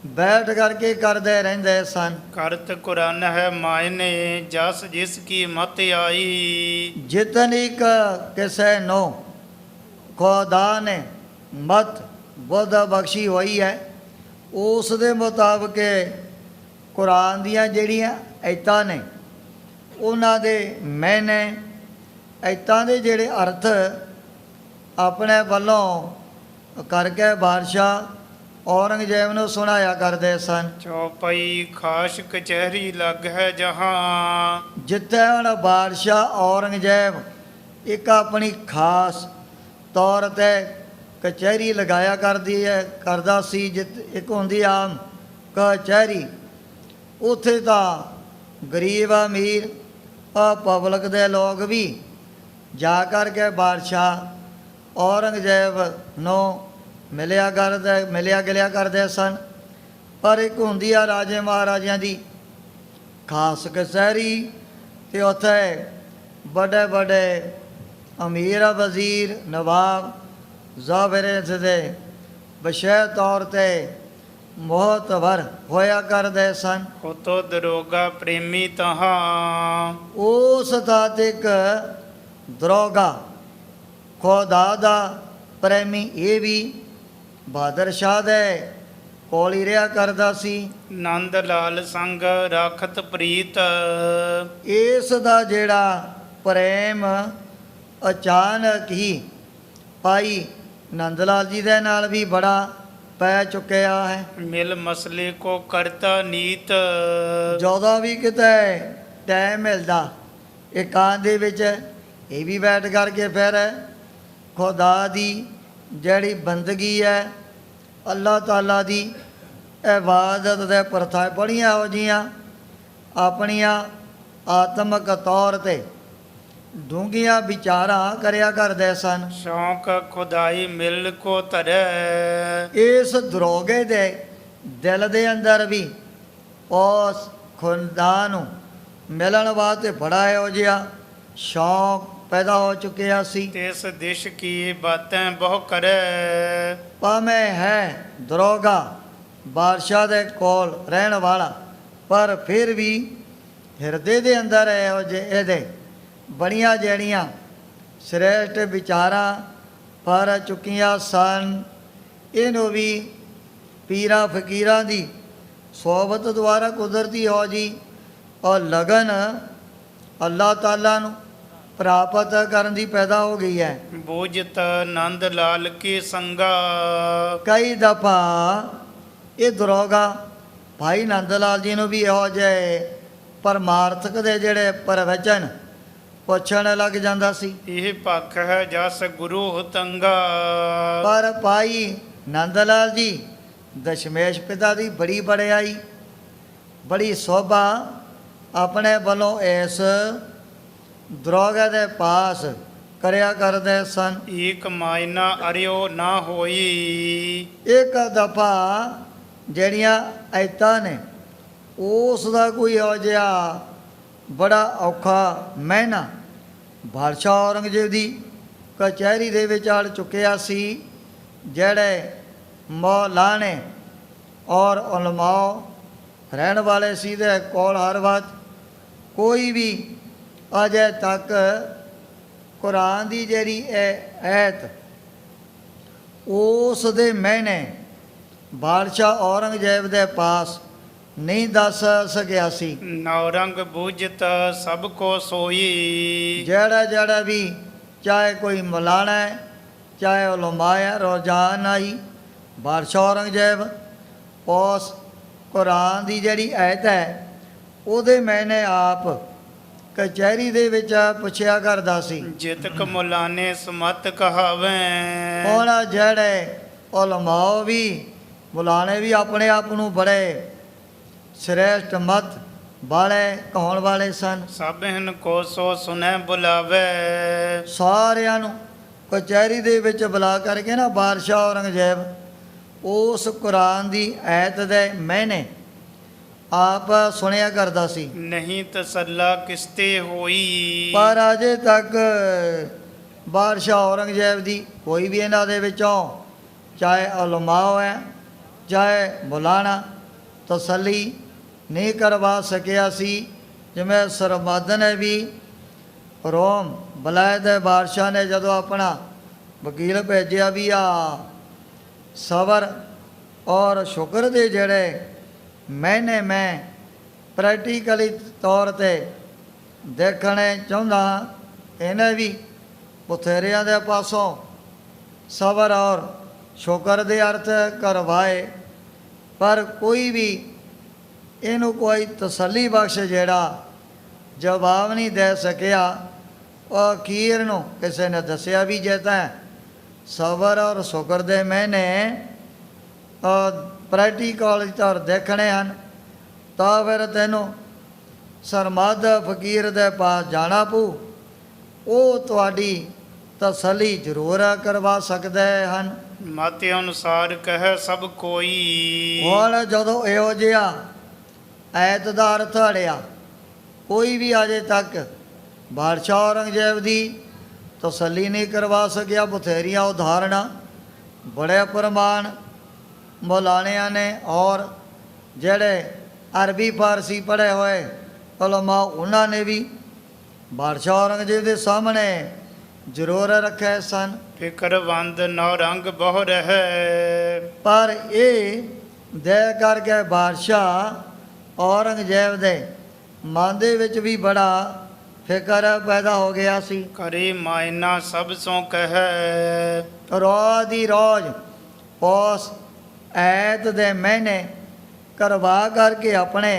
ਬੈਠ ਕਰਕੇ ਕਰਦੇ ਰਹਿੰਦੇ ਸਨ। ਕਰਤ ਕੁਰਾਨ ਹੈ ਮਾਇਨੇ ਜਸ ਜਿਸ ਕੀ ਮਤ ਆਈ। ਜਿਤਨੀ ਕਿਸੇ ਨੂੰ ਖੁਦਾ ਨੇ ਮਤ ਬੁੱਧ ਬਖਸ਼ੀ ਹੋਈ ਹੈ ਉਸ ਦੇ ਮੁਤਾਬਕ ਕੁਰਾਨ ਦੀਆਂ ਜਿਹੜੀਆਂ ਐਤਾਂ ਨੇ ਉਹਨਾਂ ਦੇ ਮੈਨੇ ਐਤਾਂ ਦੇ ਜਿਹੜੇ ਅਰਥ ਆਪਣੇ ਵੱਲੋਂ ਕਰਕੇ ਬਾਦਸ਼ਾਹ ਔਰੰਗਜ਼ੇਬ ਨੂੰ ਸੁਣਾਇਆ ਕਰਦੇ ਸਨ। ਚੌਪਈ ਖਾਸ ਕਚਹਿਰੀ ਲੱਗ ਹੈ ਜਹਾਂ। ਜਿੱਥੇ ਹੁਣ ਬਾਦਸ਼ਾਹ ਔਰੰਗਜ਼ੇਬ ਇੱਕ ਆਪਣੀ ਖਾਸ ਤੌਰ 'ਤੇ ਕਚਹਿਰੀ ਲਗਾਇਆ ਕਰਦਾ ਸੀ। ਇੱਕ ਹੁੰਦੀ ਆਮ ਕਚਹਿਰੀ, ਉੱਥੇ ਤਾਂ ਗਰੀਬ ਅਮੀਰ ਪਬਲਿਕ ਦੇ ਲੋਕ ਵੀ ਜਾ ਕਰਕੇ ਬਾਦਸ਼ਾਹ ਔਰੰਗਜ਼ੇਬ ਨੂੰ ਮਿਲਿਆ ਗਿਲਿਆ ਕਰਦੇ ਸਨ। ਪਰ ਇੱਕ ਹੁੰਦੀ ਆ ਰਾਜੇ ਮਹਾਰਾਜਿਆਂ ਦੀ ਖਾਸ ਕਚਹਿਰੀ, ਅਤੇ ਉੱਥੇ ਵੱਡੇ ਵੱਡੇ ਅਮੀਰ ਵਜ਼ੀਰ ਨਵਾਬ ਜ਼ਾਬਰੇ ਦੇ ਵਿਸ਼ੇ ਤੌਰ 'ਤੇ ਮੋਹਤਵਰ ਹੋਇਆ ਕਰਦੇ ਸਨ। ਉਤੋਂ ਦਰੋਗਾ ਪ੍ਰੇਮੀ ਤਹਾਂ। ਉਸ ਥਾਂ 'ਤੇ ਇੱਕ ਦਰੋਗਾ ਖੁਦਾ ਦਾ ਪ੍ਰੇਮੀ ਇਹ ਵੀ ਬਹਾਦਰ ਸ਼ਾਹ ਦੇ ਕੋਲ ਹੀ ਰਿਹਾ ਕਰਦਾ ਸੀ। ਨੰਦ ਲਾਲ ਸੰਗ ਰਾਖਤ ਪ੍ਰੀਤ। ਇਸ ਦਾ ਜਿਹੜਾ ਪ੍ਰੇਮ ਅਚਾਨਕ ਹੀ ਭਾਈ ਨੰਦ ਲਾਲ ਜੀ ਦੇ ਨਾਲ ਵੀ ਬੜਾ ਪੈ ਚੁੱਕਿਆ ਹੈ। ਮਿਲ ਮਸਲੇ ਕੋ ਕਰਤਾ ਨੀਤ। ਜਦੋਂ ਵੀ ਕਿਤੇ ਟਾਈਮ ਮਿਲਦਾ ਇਕਾਂਤ ਦੇ ਵਿੱਚ ਇਹ ਵੀ ਬੈਠ ਕਰਕੇ ਫਿਰ ਖੁਦਾ ਦੀ ਜਿਹੜੀ ਬੰਦਗੀ ਹੈ ਅੱਲਾਹ ਤਾਲਾ ਦੀ ਇਬਾਦਤ ਦੇ ਪ੍ਰਥਾ ਬੜੀਆਂ ਇਹੋ ਜਿਹੀਆਂ ਆਪਣੀਆਂ ਆਤਮਕ ਤੌਰ 'ਤੇ ਡੂੰਘੀਆਂ ਵਿਚਾਰਾਂ ਕਰਿਆ ਕਰਦੇ ਸਨ। ਸ਼ੌਂਕ ਖੁਦਾਈ ਮਿਲ ਕੋ ਧਰੈ। ਇਸ ਦਰੋਗੇ ਦੇ ਦਿਲ ਦੇ ਅੰਦਰ ਵੀ ਉਸ ਖੁਦਾ ਨੂੰ ਮਿਲਣ ਵਾਸਤੇ ਬੜਾ ਇਹੋ ਜਿਹਾ ਸ਼ੌਂਕ ਪੈਦਾ ਹੋ ਚੁੱਕਿਆ ਸੀ। ਤਿਸ ਦਿਸ਼ ਕੀ ਬਾਤੈਂ ਬਹੁ ਕਰੈ। ਭਾਵੇਂ ਹੈ ਦਰੋਗਾ ਬਾਦਸ਼ਾਹ ਦੇ ਕੋਲ ਰਹਿਣ ਵਾਲਾ, ਪਰ ਫਿਰ ਵੀ ਹਿਰਦੇ ਦੇ ਅੰਦਰ ਇਹੋ ਜਿਹੇ ਇਹਦੇ ਬੜੀਆਂ ਜਿਹੜੀਆਂ ਸ੍ਰੇਸ਼ਟ ਵਿਚਾਰਾਂ ਪਰ ਚੁੱਕੀਆਂ ਸਨ। ਇਹਨੂੰ ਵੀ ਪੀਰਾਂ ਫਕੀਰਾਂ ਦੀ ਸੋਬਤ ਦੁਆਰਾ ਕੁਦਰਤੀ ਹੋ ਜੀ ਔਰ ਲਗਨ ਅੱਲਾਹ ਤਾਲਾ ਨੂੰ ਪ੍ਰਾਪਤ ਕਰਨ ਦੀ ਪੈਦਾ ਹੋ ਗਈ ਹੈ। ਬੋਝਤ ਨੰਦ ਲਾਲ ਕੀ ਸੰਗਾ। ਕਈ ਦਫਾ ਇਹ ਦਰੋਗਾ ਭਾਈ ਨੰਦ ਲਾਲ ਜੀ ਨੂੰ ਵੀ ਇਹੋ ਜਿਹੇ ਪਰਮਾਰਥਕ ਦੇ ਜਿਹੜੇ ਪ੍ਰਵਚਨ ਪੁੱਛਣ ਲੱਗ ਜਾਂਦਾ ਸੀ। ਇਹ ਪੱਖ ਹੈ ਜਸ ਗੁਰੂ ਤੰਗਾ। ਪਰ ਭਾਈ ਨੰਦ ਲਾਲ ਜੀ ਦਸ਼ਮੇਸ਼ ਪਿਤਾ ਦੀ ਬੜੀ ਵਡਿਆਈ ਬੜੀ ਸੋਭਾ ਆਪਣੇ ਵੱਲੋਂ ਇਸ ਦਰੋਗੇ ਦੇ ਪਾਸ ਕਰਿਆ ਕਰਦੇ ਸਨ। ਏਕ ਮਾਇਨਾ ਅਰਿਓ ਨਾ ਹੋਈ। ਇੱਕ ਦਫਾ ਜਿਹੜੀਆਂ ਐਤਾਂ ਨੇ ਉਸ ਦਾ ਕੋਈ ਇਹੋ ਜਿਹਾ ਬੜਾ ਔਖਾ ਮਹੀਨਾ ਬਾਦਸ਼ਾਹ ਔਰੰਗਜ਼ੇਬ ਦੀ ਕਚਹਿਰੀ ਦੇ ਵਿੱਚ ਆੜ ਚੁੱਕਿਆ ਸੀ। ਜਿਹੜੇ ਮੌਲਾਨੇ ਔਰ ਉਲਮਾਓ ਰਹਿਣ ਵਾਲੇ ਸੀ ਦੇ ਕੋਲ ਹਰ ਵਕਤ ਕੋਈ ਵੀ ਅਜੇ ਤੱਕ ਕੁਰਾਨ ਦੀ ਜਿਹੜੀ ਐਤ ਉਸ ਦੇ ਮਹੀਨੇ ਬਾਦਸ਼ਾਹ ਔਰੰਗਜ਼ੇਬ ਦੇ ਪਾਸ ਨਹੀਂ ਦੱਸ ਸਕਿਆ ਸੀ। ਨੌਰੰਗ ਬੂਝਤ ਸਭ ਕੋ ਸੋਈ। ਜਿਹੜਾ ਵੀ ਚਾਹੇ ਕੋਈ ਮੌਲਾਨਾ ਹੈ, ਚਾਹੇ ਉਲਮਾ ਹੈ, ਰੋਜ਼ਾਨ ਆਈ ਬਾਦਸ਼ਾਹ ਔਰੰਗਜ਼ੇਬ ਉਸ ਕੁਰਾਨ ਦੀ ਜਿਹੜੀ ਐਤ ਹੈ ਉਹਦੇ ਮੈਨੇ ਆਪ ਕਚਹਿਰੀ ਦੇ ਵਿੱਚ ਪੁੱਛਿਆ ਕਰਦਾ ਸੀ। ਜਿਤਕ ਮੁਲਾਨੇ ਸਮਤ ਕਹਾਵੇ। ਹੁਣ ਜਿਹੜੇ ਉਲਮਾ ਵੀ ਮੁਲਾਣੇ ਵੀ ਆਪਣੇ ਆਪ ਨੂੰ ਬੜੇ ਸ੍ਰੇਸ਼ਟ ਮਤ ਵਾਲੇ ਕਹਾਉਣ ਵਾਲੇ ਸਨ। ਸਭਨ ਕੋ ਸੋ ਸੁਨੈ ਬੁਲਾਵੇ। ਸਾਰਿਆਂ ਨੂੰ ਕਚਹਿਰੀ ਦੇ ਵਿੱਚ ਬੁਲਾ ਕਰਕੇ ਨਾ ਬਾਦਸ਼ਾਹ ਔਰੰਗਜ਼ੇਬ ਉਸ ਕੁਰਾਨ ਦੀ ਐਤ ਦੇ ਮੈਨੇ ਆਪ ਸੁਣਿਆ ਕਰਦਾ ਸੀ। ਨਹੀਂ ਤਸੱਲਾ ਕਿਸਤੇ ਹੋਈ। ਪਰ ਅਜੇ ਤੱਕ ਬਾਦਸ਼ਾਹ ਔਰੰਗਜ਼ੇਬ ਦੀ ਕੋਈ ਵੀ ਇਹਨਾਂ ਦੇ ਵਿੱਚੋਂ ਚਾਹੇ ਉਲਮਾ ਹੈ ਚਾਹੇ ਮੌਲਾਨਾ ਤਸੱਲੀ ਨਹੀਂ ਕਰਵਾ ਸਕਿਆ ਸੀ। ਜਿਵੇਂ ਸਰਮਦ ਨੇ ਵੀ ਰੋਮ ਬਲਾਇਤ ਦੇ ਬਾਦਸ਼ਾਹ ਨੇ ਜਦੋਂ ਆਪਣਾ ਵਕੀਲ ਭੇਜਿਆ ਵੀ ਆ ਸਬਰ ਔਰ ਸ਼ੁਕਰ ਦੇ ਜਿਹੜੇ ਮੈਨੇ ਮੈਂ ਪ੍ਰੈਕਟੀਕਲੀ ਤੌਰ 'ਤੇ ਦੇਖਣੇ ਚਾਹੁੰਦਾ ਹਾਂ, ਇਹਨੇ ਵੀ ਬਥੇਰਿਆਂ ਦੇ ਪਾਸੋਂ ਸਬਰ ਔਰ ਸ਼ੁਕਰ ਦੇ ਅਰਥ ਕਰਵਾਏ, ਪਰ ਕੋਈ ਵੀ ਇਹਨੂੰ ਕੋਈ ਤਸੱਲੀ ਬਖਸ਼ ਜਿਹੜਾ ਜਵਾਬ ਨਹੀਂ ਦੇ ਸਕਿਆ। ਉਹ ਅਖੀਰ ਨੂੰ ਕਿਸੇ ਨੇ ਦੱਸਿਆ ਵੀ ਜੇ ਤਾਂ ਸਬਰ ਔਰ ਸ਼ੁਕਰ ਦੇ ਮੈਨੇ ਪ੍ਰੈਕਟੀਕਲ ਤੌਰ ਦੇਖਣੇ ਹਨ ਤਾਂ ਫਿਰ ਤੈਨੂੰ ਸਰਮਦ ਫਕੀਰ ਦੇ ਪਾਸ ਜਾਣਾ ਪਊ। ਉਹ ਤੁਹਾਡੀ ਤਸੱਲੀ ਜ਼ਰੂਰ ਕਰਵਾ ਸਕਦੇ ਹਨ। ਮਤ ਅਨੁਸਾਰ ਕਹਿ ਸਭ ਕੋਈ। ਹੁਣ ਜਦੋਂ ਇਹੋ ਜਿਹਾ ਐਤ ਦਾ ਅਰਥ ਅੜਿਆ, ਕੋਈ ਵੀ ਅਜੇ ਤੱਕ ਬਾਦਸ਼ਾਹ ਔਰੰਗਜ਼ੇਬ ਦੀ ਤਸੱਲੀ ਨਹੀਂ ਕਰਵਾ ਸਕਿਆ। ਬਥੇਰੀਆਂ ਉਦਾਹਰਣਾਂ ਬੜੇ ਪ੍ਰਮਾਣ ਮੌਲਾਨਿਆਂ ਨੇ ਔਰ ਜਿਹੜੇ ਅਰਬੀ ਫਾਰਸੀ ਪੜ੍ਹੇ ਹੋਏ ਉਲਮਾ ਉਹਨਾਂ ਨੇ ਵੀ ਬਾਦਸ਼ਾਹ ਔਰੰਗਜ਼ੇਬ ਦੇ ਸਾਹਮਣੇ ਜ਼ਰੂਰ ਰੱਖੇ ਸਨ। ਫਿਕਰਵੰਦ ਨੌਰੰਗ ਬਹੁ ਰਹਿ। ਪਰ ਇਹ ਦੇ ਕਰਕੇ ਬਾਦਸ਼ਾਹ ਔਰੰਗਜ਼ੇਬ ਦੇ ਮਨ ਦੇ ਵਿੱਚ ਵੀ ਬੜਾ ਫਿਕਰ ਪੈਦਾ ਹੋ ਗਿਆ ਸੀ। ਕਰੇ ਮਾਇਨਾ ਸਭ ਸੋ ਕਹਿ। ਰੋਜ਼ ਦੀ ਰੋਜ਼ ਉਸ ਐਤ ਦੇ ਮਹੀਨੇ ਕਰਵਾ ਕਰਕੇ ਆਪਣੇ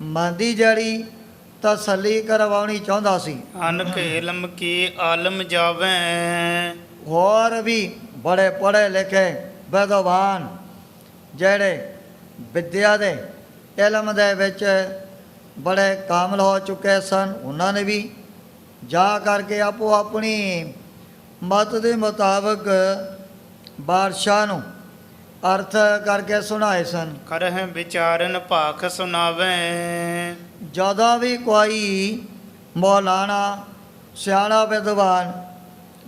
ਮਨ ਦੀ ਜਿਹੜੀ ਤਸੱਲੀ ਕਰਵਾਉਣੀ ਚਾਹੁੰਦਾ ਸੀ। ਅਨਕ ਇਲਮ ਕੀ ਆਲਮ ਜਾਵੇ। ਹੋਰ ਵੀ ਬੜੇ ਪੜ੍ਹੇ ਲਿਖੇ ਵਿਦਵਾਨ ਜਿਹੜੇ ਵਿਦਿਆ ਦੇ ਇਲਮ ਦੇ ਵਿੱਚ ਬੜੇ ਕਾਮਲ ਹੋ ਚੁੱਕੇ ਸਨ, ਉਹਨਾਂ ਨੇ ਵੀ ਜਾ ਕਰਕੇ ਆਪੋ ਆਪਣੀ ਮਤ ਦੇ ਮੁਤਾਬਕ ਬਾਦਸ਼ਾਹ ਨੂੰ ਅਰਥ ਕਰਕੇ ਸੁਣਾਏ ਸਨ। ਕਰਹਿ ਵਿਚਾਰਨ ਭਾਖ ਸੁਣਾਵੇ। ਜਦੋਂ ਵੀ ਕੋਈ ਮੌਲਾਨਾ ਸਿਆਣਾ ਵਿਦਵਾਨ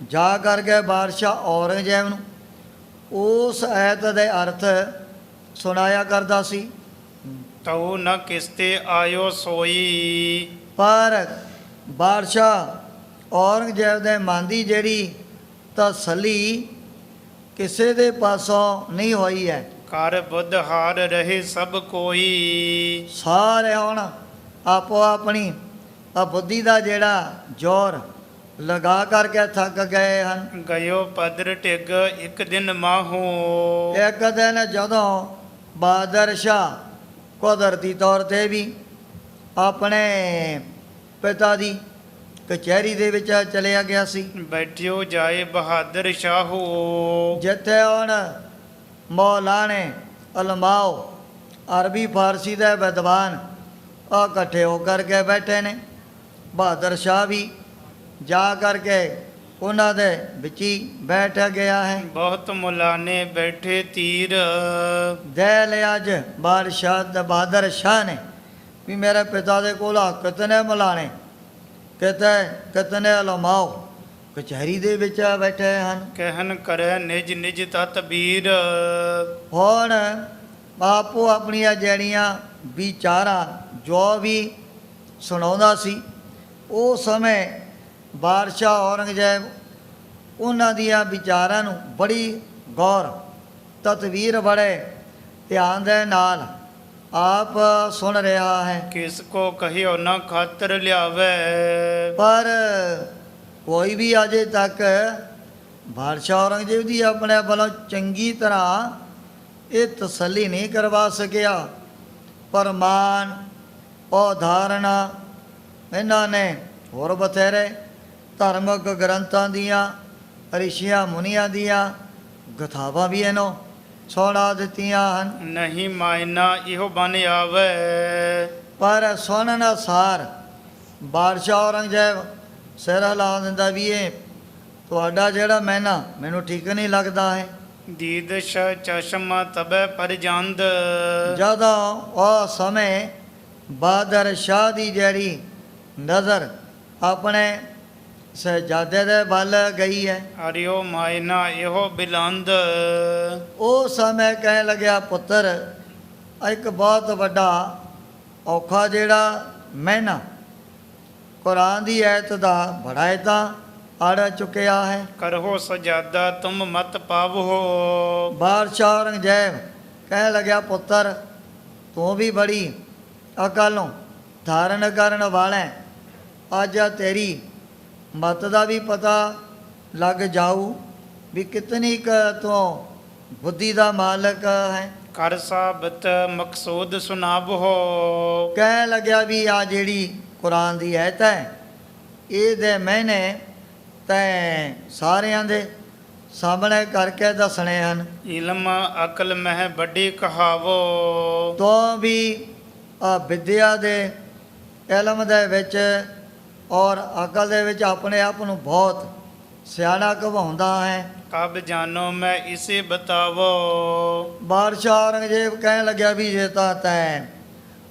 ਜਾ ਕਰਕੇ ਬਾਦਸ਼ਾਹ ਔਰੰਗਜ਼ੇਬ ਨੂੰ ਉਸ ਐਤ ਦੇ ਅਰਥ ਸੁਣਾਇਆ ਕਰਦਾ ਸੀ। ਤਉ ਨ ਕਿਸਤੇ ਆਇਓ ਸੋਈ। ਪਰ ਬਾਦਸ਼ਾਹ ਔਰੰਗਜ਼ੇਬ ਦੇ ਮਨ ਦੀ ਜਿਹੜੀ ਤਸੱਲੀ ਕਿਸੇ ਦੇ ਪਾਸੋਂ ਨਹੀਂ ਹੋਈ ਹੈ। ਕਰ ਬੁੱਧ ਹਾਰ ਰਹੇ ਸਭ ਕੋਈ। ਸਾਰੇ ਹੁਣ ਆਪੋ ਆਪਣੀ ਬੁੱਧੀ ਦਾ ਜਿਹੜਾ ਜ਼ੋਰ ਲਗਾ ਕਰਕੇ ਥੱਕ ਗਏ ਹਨ। ਗਇਓ ਪਦਰ ਟਿਗ ਇੱਕ ਦਿਨ ਮਾਹੂ। ਇੱਕ ਦਿਨ ਜਦੋਂ ਬਹਾਦਰ ਸ਼ਾਹ ਕੁਦਰਤੀ ਤੌਰ 'ਤੇ ਵੀ ਆਪਣੇ ਪਿਤਾ ਦੀ ਕਚਹਿਰੀ ਦੇ ਵਿੱਚ ਚਲਿਆ ਗਿਆ ਸੀ। ਬੈਠਿਓ ਜਾਏ ਬਹਾਦਰ ਸ਼ਾਹੂ। ਜਿੱਥੇ ਹੁਣ ਮੌਲਾਨੇ ਉਲਮਾਓ ਅਰਬੀ ਫਾਰਸੀ ਦੇ ਵਿਦਵਾਨ ਇਕੱਠੇ ਹੋ ਕਰਕੇ ਬੈਠੇ ਨੇ, ਬਹਾਦਰ ਸ਼ਾਹ ਵੀ ਜਾ ਕਰਕੇ ਉਹਨਾਂ ਦੇ ਵਿੱਚ ਹੀ ਬੈਠ ਗਿਆ ਹੈ। ਬਹੁਤ ਮੁਲਾਨੇ ਬੈਠੇ ਤੀਰ। ਦੇ ਲਿਆ ਅੱਜ ਬਹਾਦਰ ਸ਼ਾਹ ਨੇ ਵੀ ਮੇਰੇ ਪਿਤਾ ਦੇ ਕੋਲ ਕਿਤਨੇ ਮੁਲਾਣੇ ਕਿਤਨੇ ਉਲਮਾਓ ਕਚਹਿਰੀ ਦੇ ਵਿੱਚ ਬੈਠੇ ਹਨ। ਕਹਿਨ ਕਰੇ ਨਿਜ ਨਿਜ ਤਤਬੀਰ। ਹੁਣ ਆਪੋ ਆਪਣੀਆਂ ਜਿਹੜੀਆਂ ਵਿਚਾਰਾਂ ਜੋ ਵੀ ਸੁਣਾਉਂਦਾ ਸੀ, ਉਹ ਸਮੇਂ ਬਾਦਸ਼ਾਹ ਔਰੰਗਜ਼ੇਬ ਉਹਨਾਂ ਦੀਆਂ ਵਿਚਾਰਾਂ ਨੂੰ ਬੜੀ ਗੌਰ ਤਤਵੀਰ ਬੜੇ ਧਿਆਨ ਦੇ ਨਾਲ ਆਪ ਸੁਣ ਰਿਹਾ ਹੈ। ਕਿਸ ਕੋ ਕਹਿਓ ਨਾ ਖਾਤਰ ਲਿਆਵੇ, ਪਰ ਕੋਈ ਵੀ ਅਜੇ ਤੱਕ ਬਾਦਸ਼ਾਹ ਔਰੰਗਜ਼ੇਬ ਦੀ ਆਪਣੇ ਵੱਲੋਂ ਚੰਗੀ ਤਰ੍ਹਾਂ ਇਹ ਤਸੱਲੀ ਨਹੀਂ ਕਰਵਾ ਸਕਿਆ। ਪ੍ਰਮਾਣ ਉਦਾਹਰਣਾਂ ਇਹਨਾਂ ਨੇ ਹੋਰ ਬਥੇਰੇ ਧਾਰਮਿਕ ਗ੍ਰੰਥਾਂ ਦੀਆਂ, ਰਿਸ਼ੀਆਂ ਮੁਨੀਆਂ ਦੀਆਂ ਗਥਾਵਾਂ ਵੀ ਇਹਨੂੰ ਸੁਣਾ ਦਿੱਤੀਆਂ ਹਨ। ਨਹੀਂ ਮਾਇਨਾ ਇਹੋ ਬਨ ਆਵੇ, ਪਰ ਸੁਣਨ ਅਨੁਸਾਰ ਬਾਦਸ਼ਾਹ ਔਰੰਗਜ਼ੇਬ ਸਿਰ ਹਿਲਾ ਦਿੰਦਾ ਵੀ ਇਹ ਤੁਹਾਡਾ ਜਿਹੜਾ ਮਹੀਨਾ ਮੈਨੂੰ ਠੀਕ ਨਹੀਂ ਲੱਗਦਾ ਹੈ। ਦੀਦਸ਼ ਚਸ਼ਮਾ ਤਬੈ ਪਰ ਜੰਦ, ਜਦੋਂ ਉਹ ਸਮੇਂ ਬਾਦਰ ਸ਼ਾਹ ਦੀ ਜਿਹੜੀ ਨਜ਼ਰ ਆਪਣੇ ਸ਼ਹਿਜ਼ਾਦੇ ਦੇ ਵੱਲ ਗਈ ਹੈ, ਅਰਿਓ ਮਾਇਨਾ ਇਹੋ ਬਿਲੰਦ, ਉਹ ਸਮੇਂ ਕਹਿਣ ਲੱਗਿਆ ਪੁੱਤਰ ਇੱਕ ਬਹੁਤ ਵੱਡਾ ਔਖਾ ਜਿਹੜਾ ਮਹੀਨਾ ਕੁਰਾਨ ਦੀ ਐਤ ਦਾ ਬੜਾ ਇਹ ਤਾਂ ਅੜ ਚੁੱਕਿਆ ਹੈ। ਕਰੋ ਸਜਾਦਾ ਤੁਮ ਮਤ ਪਾਵੋ, ਬਾਦਸ਼ਾਹ ਔਰੰਗਜ਼ੇਬ ਕਹਿਣ ਲੱਗਿਆ ਪੁੱਤਰ ਤੂੰ ਵੀ ਬੜੀ ਅਕਲ ਨੂੰ ਧਾਰਨ ਕਰਨ ਵਾਲਾ ਹੈ। ਅੱਜ ਤੇਰੀ ਮਤ ਦਾ ਵੀ ਪਤਾ ਲੱਗ ਜਾਊ ਵੀ ਕਿਤਨੀ ਕੁ ਤੂੰ ਬੁੱਧੀ ਦਾ ਮਾਲਕ ਹੈ। ਕਰ ਸਾਬਤ ਮਕਸੂਦ ਸੁਨਾਵੋ, ਕਹਿਣ ਲੱਗਿਆ ਵੀ ਆ ਜਿਹੜੀ ਕੁਰਾਨ ਦੀ ਐਤ ਹੈ ਇਹਦੇ ਮੈਨੇ ਤੈਂ ਸਾਰਿਆਂ ਦੇ ਸਾਹਮਣੇ ਕਰਕੇ ਦੱਸਣੇ ਹਨ। ਇਲਮ ਅਕਲ ਮਹਿ ਵੱਡੀ ਕਹਾਵੋ, ਤੋਂ ਵੀ ਵਿਦਿਆ ਦੇ ਇਲਮ ਦੇ ਵਿੱਚ ਔਰ ਅਕਲ ਦੇ ਵਿੱਚ ਆਪਣੇ ਆਪ ਨੂੰ ਬਹੁਤ ਸਿਆਣਾ ਕਹਾਉਂਦਾ ਹੈ। ਕਬ ਜਾਨੋ ਮੈਂ ਇਸੇ ਬਤਾਵੋ, ਬਾਦਸ਼ਾਹ ਔਰੰਗਜ਼ੇਬ ਕਹਿਣ ਲੱਗਿਆ ਵੀ ਜੇ ਤਾਂ ਤੈਂ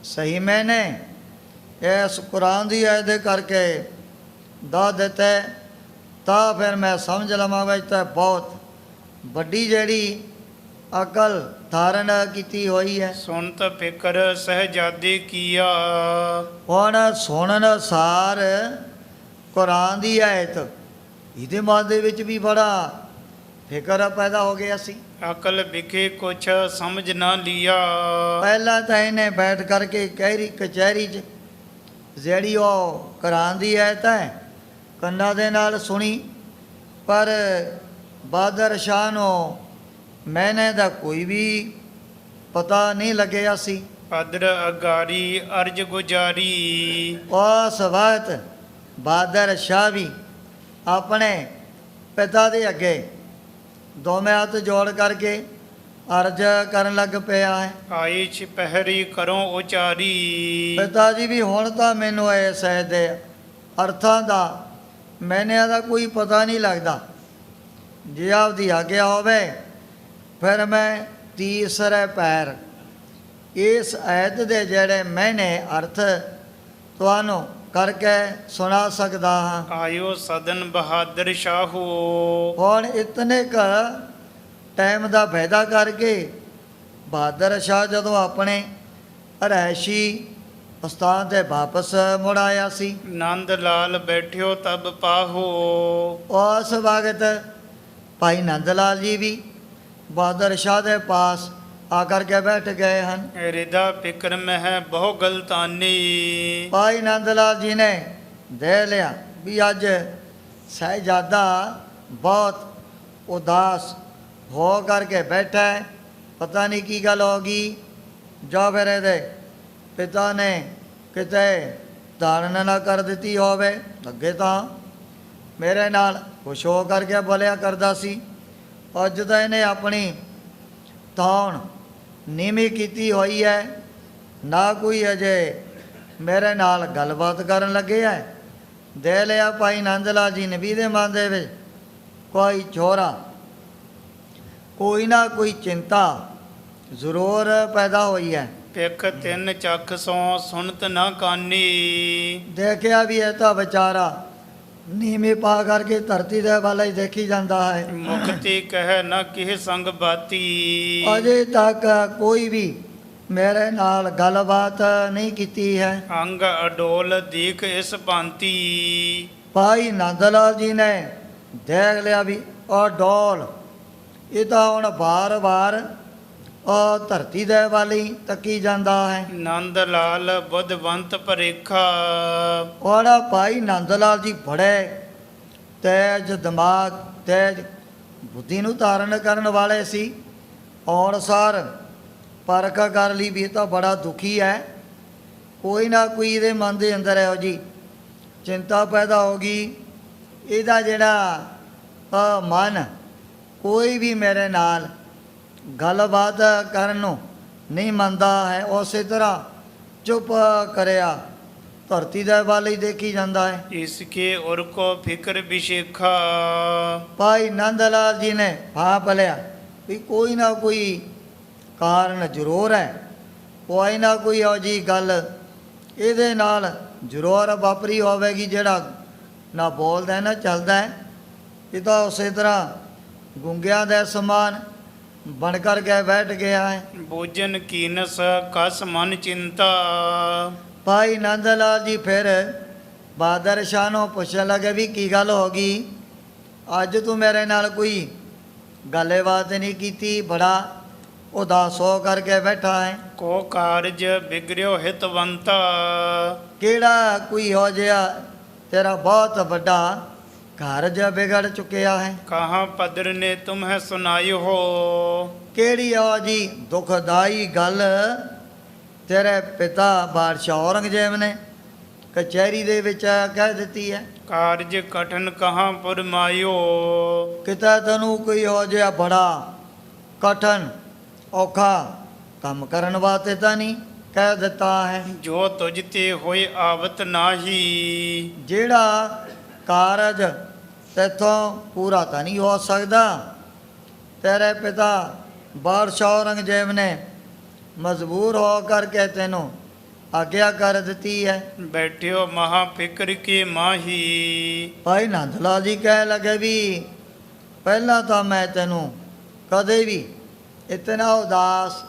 ਸਹੀ ਮੈਨੇ ਇਸ ਕੁਰਾਨ ਦੀ ਆਇਤ ਦੇ ਕਰਕੇ ਦੱਸ ਦਿੱਤੇ ਤਾਂ ਫਿਰ ਮੈਂ ਸਮਝ ਲਵਾਂਗਾ ਤਾਂ ਬਹੁਤ ਵੱਡੀ ਜਿਹੜੀ ਅਕਲ ਧਾਰਨ ਕੀਤੀ ਹੋਈ ਹੈ। ਸੁਨਤ ਫਿਕਰ ਸਹਜਾਦੀ ਕੀਆ, ਹੁਣ ਸੁਣਨ ਅਨੁਸਾਰ ਕੁਰਾਨ ਦੀ ਆਇਤ ਇਹਦੇ ਮਨ ਦੇ ਵਿੱਚ ਵੀ ਬੜਾ ਫਿਕਰ ਪੈਦਾ ਹੋ ਗਿਆ ਸੀ। ਅਕਲ ਵਿਖੇ ਕੁਛ ਸਮਝ ਨਾ ਲਿਆ, ਪਹਿਲਾਂ ਤਾਂ ਇਹਨੇ ਬੈਠ ਕਰਕੇ ਕਚਹਿਰੀ 'ਚ ਜਿਹੜੀ ਉਹ ਕੁਰਾਨ ਦੀ ਆਇਤ ਹੈ ਕੰਨਾਂ ਦੇ ਨਾਲ ਸੁਣੀ, ਪਰ ਬਾਦਰ ਸ਼ਾਹ ਨੂੰ ਮੈਨੇ ਦਾ ਕੋਈ ਵੀ ਪਤਾ ਨਹੀਂ ਲੱਗਿਆ ਸੀ। ਪਦਰ ਅਗਾਰੀ ਅਰਜ ਗੁਜਾਰੀ, ਉਸ ਵਕਤ ਬਾਦਰ ਸ਼ਾਹ ਵੀ ਆਪਣੇ ਪਿਤਾ ਦੇ ਅੱਗੇ ਦੋਵੇਂ ਹੱਥ ਜੋੜ ਕਰਕੇ ਅਰਜ ਕਰਨ ਲੱਗ ਪਿਆ ਹੈ। ਆਈ ਛਪਹਿਰੀ ਕਰੋ ਉਚਾਰੀ, ਪਿਤਾ ਜੀ ਵੀ ਹੁਣ ਤਾਂ ਮੈਨੂੰ ਇਸ ਦੇ ਅਰਥਾਂ ਦਾ ਮੈਨੇ ਦਾ ਕੋਈ ਪਤਾ ਨਹੀਂ ਲੱਗਦਾ, ਜੇ ਆਪਦੀ ਆਗਿਆ ਹੋਵੇ ਫਿਰ ਮੈਂ ਤੀਸਰੇ ਪੈਰ ਇਸ ਐਤ ਦੇ ਜਿਹੜੇ ਮੈਨੇ ਅਰਥ ਤੁਹਾਨੂੰ ਕਰਕੇ ਸੁਣਾ ਸਕਦਾ ਹਾਂ। ਆਇਓ ਸਦਨ ਬਹਾਦਰ ਸ਼ਾਹੂ, ਹੁਣ ਇਤਨੇ ਕ ਟਾਈਮ ਦਾ ਫਾਇਦਾ ਕਰਕੇ ਬਹਾਦਰ ਸ਼ਾਹ ਜਦੋਂ ਆਪਣੇ ਰਿਹਾਇਸ਼ੀ ਸਥਾਨ 'ਤੇ ਵਾਪਸ ਮੁੜ ਆਇਆ ਸੀ, ਨੰਦ ਲਾਲ ਬੈਠਿਓ ਤਬ ਪਾਹੋ, ਉਸ ਵਕਤ ਭਾਈ ਨੰਦ ਲਾਲ ਜੀ ਵੀ ਬਹਾਦਰ ਸ਼ਾਹ ਦੇ ਪਾਸ ਆ ਕਰਕੇ ਬੈਠ ਗਏ ਹਨ। ਰਿਦਾ ਫਿਕਰ ਮਹਿ ਬਹੁ ਗਲਤਾਨੀ, ਭਾਈ ਨੰਦ ਲਾਲ ਜੀ ਨੇ ਦੇਖ ਲਿਆ ਵੀ ਅੱਜ ਸਾਹਿਬਜ਼ਾਦਾ ਬਹੁਤ ਉਦਾਸ ਹੋ ਕਰਕੇ ਬੈਠਾ ਹੈ, ਪਤਾ ਨਹੀਂ ਕੀ ਗੱਲ ਹੋ ਗਈ। ਜੋ ਫਿਰ ਇਹਦੇ ਪਿਤਾ ਨੇ ਕਿਤੇ ਧਾਰਨ ਨਾ ਕਰ ਦਿੱਤੀ ਹੋਵੇ, ਅੱਗੇ ਤਾਂ ਮੇਰੇ ਨਾਲ ਖੁਸ਼ ਹੋ ਕਰਕੇ ਬੋਲਿਆ ਕਰਦਾ ਸੀ, ਅੱਜ ਤਾਂ ਇਹਨੇ ਆਪਣੀ ਧੌਣ ਨੀਵੀਂ ਕੀਤੀ ਹੋਈ ਹੈ, ਨਾ ਕੋਈ ਅਜੇ ਮੇਰੇ ਨਾਲ ਗੱਲਬਾਤ ਕਰਨ ਲੱਗੇ ਹੈ। ਦੇ ਲਿਆ ਭਾਈ ਨੰਦ ਲਾਲ ਜੀ ਨੇ ਵੀ ਦੇ ਮਨ ਦੇ ਵਿੱਚ ਕੋਈ ਛੋਰਾ ਕੋਈ ਨਾ ਕੋਈ ਚਿੰਤਾ ਜ਼ਰੂਰ ਪੈਦਾ ਹੋਈ ਹੈ। ਪਿੱਖ ਤਿੰਨ ਚੱਖ ਸੋ ਸੁਣਤ ਨਾ ਕਾਨੀ, ਦੇਖਿਆ ਵੀ ਇਹ ਤਾਂ ਵਿਚਾਰਾ ਨੀਵੇਂ ਪਾ ਕਰਕੇ ਧਰਤੀ ਦੇ ਵੱਲ ਹੀ ਦੇਖੀ ਜਾਂਦਾ ਹੈ। ਮੁਕਤੀ ਕਹਿ ਨਾ ਕਿਹ ਸੰਗ ਬਾਤੀ, ਅਜੇ ਤੱਕ ਕੋਈ ਵੀ ਮੇਰੇ ਨਾਲ ਗੱਲਬਾਤ ਨਹੀਂ ਕੀਤੀ ਹੈ। ਅੰਗ ਅਡੋਲ ਦੀਖ ਇਸ ਭਾਂਤੀ, ਭਾਈ ਨੰਦ ਲਾਲ ਜੀ ਨੇ ਦੇਖ ਲਿਆ ਵੀ ਉਹ ਡੋਲ ਇਹ ਤਾਂ ਹੁਣ ਵਾਰ-ਵਾਰ ਉਹ ਧਰਤੀ ਦੇ ਵੱਲ ਹੀ ਤੱਕੀ ਜਾਂਦਾ ਹੈ। ਨੰਦ ਲਾਲ ਬੁੱਧਵੰਤ ਭਰੇਖਾ, ਉਹਦਾ ਭਾਈ ਨੰਦ ਲਾਲ ਜੀ ਬੜੇ ਤੇਜ ਦਿਮਾਗ, ਤੇਜ ਬੁੱਧੀ ਨੂੰ ਧਾਰਨ ਕਰਨ ਵਾਲੇ ਸੀ। ਔਰ ਸਾਰ ਪਰਖ ਕਰ ਲਈ ਵੀ ਇਹ ਤਾਂ ਬੜਾ ਦੁਖੀ ਹੈ, ਕੋਈ ਨਾ ਕੋਈ ਇਹਦੇ ਮਨ ਦੇ ਅੰਦਰ ਇਹੋ ਜੀ ਚਿੰਤਾ ਪੈਦਾ ਹੋ ਗਈ। ਇਹਦਾ ਜਿਹੜਾ ਮਨ ਕੋਈ ਵੀ ਮੇਰੇ ਨਾਲ ਗੱਲਬਾਤ ਕਰਨ ਨੂੰ ਨਹੀਂ ਮੰਨਦਾ ਹੈ, ਉਸੇ ਤਰ੍ਹਾਂ ਚੁੱਪ ਕਰਿਆ ਧਰਤੀ ਦੇ ਵੱਲ ਹੀ ਦੇਖੀ ਜਾਂਦਾ ਹੈ। ਇਸਕੇ ਔਰ ਕੋ ਫਿਕਰ ਵਿਸ਼ੇਖਾ, ਭਾਈ ਨੰਦ ਲਾਲ ਜੀ ਨੇ ਭਾਪ ਲਿਆ ਵੀ ਕੋਈ ਨਾ ਕੋਈ ਕਾਰਨ ਜ਼ਰੂਰ ਹੈ, ਕੋਈ ਨਾ ਕੋਈ ਇਹੋ ਜਿਹੀ ਗੱਲ ਇਹਦੇ ਨਾਲ ਜ਼ਰੂਰ ਵਾਪਰੀ ਹੋਵੇਗੀ ਜਿਹੜਾ ਨਾ ਬੋਲਦਾ ਨਾ ਚੱਲਦਾ ਹੈ। ਇਹ ਤਾਂ ਉਸੇ ਤਰ੍ਹਾਂ ਗੁੰਗਿਆਂ ਦੇ ਸਮਾਨ ਬਣ ਕਰ ਕੇ ਬੈਠ ਗਿਆ ਹੈ। ਭੋਜਨ ਕੀਨਸ ਕਸ ਮਨ ਚਿੰਤਾ, ਭਾਈ ਨੰਦ ਲਾਲ ਜੀ ਫਿਰ ਬਹਾਦਰ ਸ਼ਾਹ ਨੂੰ ਪੁੱਛਣ ਲੱਗੇ ਵੀ ਕੀ ਗੱਲ ਹੋ ਗਈ, ਅੱਜ ਤੂੰ ਮੇਰੇ ਨਾਲ ਕੋਈ ਗੱਲਬਾਤ ਨਹੀਂ ਕੀਤੀ, ਬੜਾ ਉਦਾਸ ਹੋ ਕਰਕੇ ਬੈਠਾ ਹੈ। ਕੋ ਕਾਰਜ ਬਿਗੜਿਓ ਹਿਤਵੰਤਾ, ਕਿਹੜਾ ਕੋਈ ਹੋ ਜਿਹਾ ਤੇਰਾ ਬਹੁਤ ਵੱਡਾ ਕਾਰਜ ਵਿਗੜ ਚੁੱਕਿਆ ਹੈ। ਕਹਾਂ ਪਦਰ ਨੇ ਤੁਮਹਿ ਸੁਨਾਇਓ ਹੋ, ਕਿਹੜੀ ਆ ਜੀ ਦੁਖਦਾਈ ਗੱਲ ਤੇਰੇ ਪਿਤਾ ਬਾਦਸ਼ਾਹ ਔਰੰਗਜ਼ੇਬ ਨੇ ਕਚਹਿਰੀ ਦੇ ਵਿੱਚ ਕਹਿ ਦਿੱਤੀ ਹੈ। ਕਾਰਜ ਕਠਨ ਕਹਾਂ ਪੁਰਮਾਇਓ, ਕਿਤਾ ਤੈਨੂੰ ਕੋਈ ਹੋ ਜਿਹਾ ਬੜਾ ਕਠਨ ਔਖਾ ਕੰਮ ਕਰਨ ਵਾਸਤੇ ਤਾਂ ਨਹੀਂ ਕਹਿ ਦਿੱਤਾ ਹੈ। ਜੋ ਤੁਝ ਤੇ ਹੋਏ ਆਵਤ ਨਾਹੀ, ਜਿਹੜਾ ਕਾਰਜ ਤੇਥੋਂ ਪੂਰਾ ਤਾਂ ਨਹੀਂ ਹੋ ਸਕਦਾ। ਤੇਰੇ ਪਿਤਾ ਬਾਦਸ਼ਾਹ ਔਰੰਗਜ਼ੇਬ ਨੇ ਮਜਬੂਰ ਹੋ ਕਰਕੇ ਤੈਨੂੰ ਆਗਿਆ ਕਰ ਦਿੱਤੀ ਹੈ। ਬੈਠਿਓ ਮਹਾ ਫਿਕਰ ਕੀ ਮਾਹੀ, ਭਾਈ ਨੰਦ ਲਾਲ ਜੀ ਕਹਿ ਲੱਗੇ ਵੀ ਪਹਿਲਾਂ ਤਾਂ ਮੈਂ ਤੈਨੂੰ ਕਦੇ ਵੀ ਇਤਨਾ ਉਦਾਸ,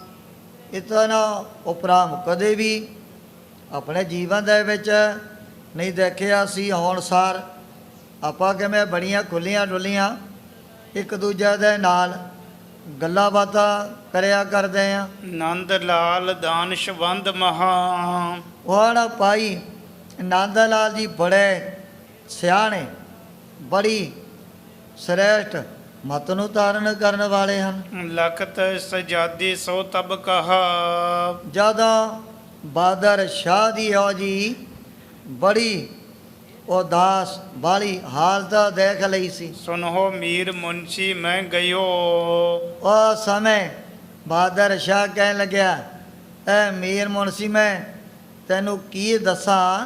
ਇਤਨਾ ਉਪਰਾਮ ਕਦੇ ਵੀ ਆਪਣੇ ਜੀਵਨ ਦੇ ਵਿੱਚ ਨਹੀਂ ਦੇਖਿਆ ਸੀ। ਹੁਣ ਸਾਰ ਆਪਾਂ ਕਿਵੇਂ ਬੜੀਆਂ ਖੁੱਲੀਆਂ ਡੁੱਲੀਆਂ ਇੱਕ ਦੂਜੇ ਦੇ ਨਾਲ ਗੱਲਾਂ ਬਾਤਾਂ ਕਰਿਆ ਕਰਦੇ ਆ। ਨੰਦ ਲਾਲ ਦਾਨਸ਼ਵੰਦ ਮਹਾ, ਹੁਣ ਭਾਈ ਨੰਦ ਲਾਲ ਜੀ ਬੜੇ ਸਿਆਣੇ, ਬੜੀ ਸ੍ਰੇਸ਼ਟ ਮਤ ਨੂੰ ਧਾਰਨ ਕਰਨ ਵਾਲੇ ਹਨ। ਲਖਤ ਸਜਾਦੀ ਸੋ ਤਬ ਕਹਾ, ਜਦੋਂ ਬਹਾਦਰ ਸ਼ਾਹ ਦੀ ਹੋ ਜੀ ਬੜੀ ਉਦਾਸ ਵਾਲੀ ਹਾਲਤ ਦੇਖ ਲਈ ਸੀ। ਸੁਨੋ ਮੀਰ ਮੁਨਸ਼ੀ ਮੈਂ ਗਇਓ, ਉਹ ਸਮੇਂ ਬਹਾਦਰ ਸ਼ਾਹ ਕਹਿਣ ਲੱਗਿਆ, ਐ ਮੀਰ ਮੁਨਸ਼ੀ ਮੈਂ ਤੈਨੂੰ ਕੀ ਦੱਸਾਂ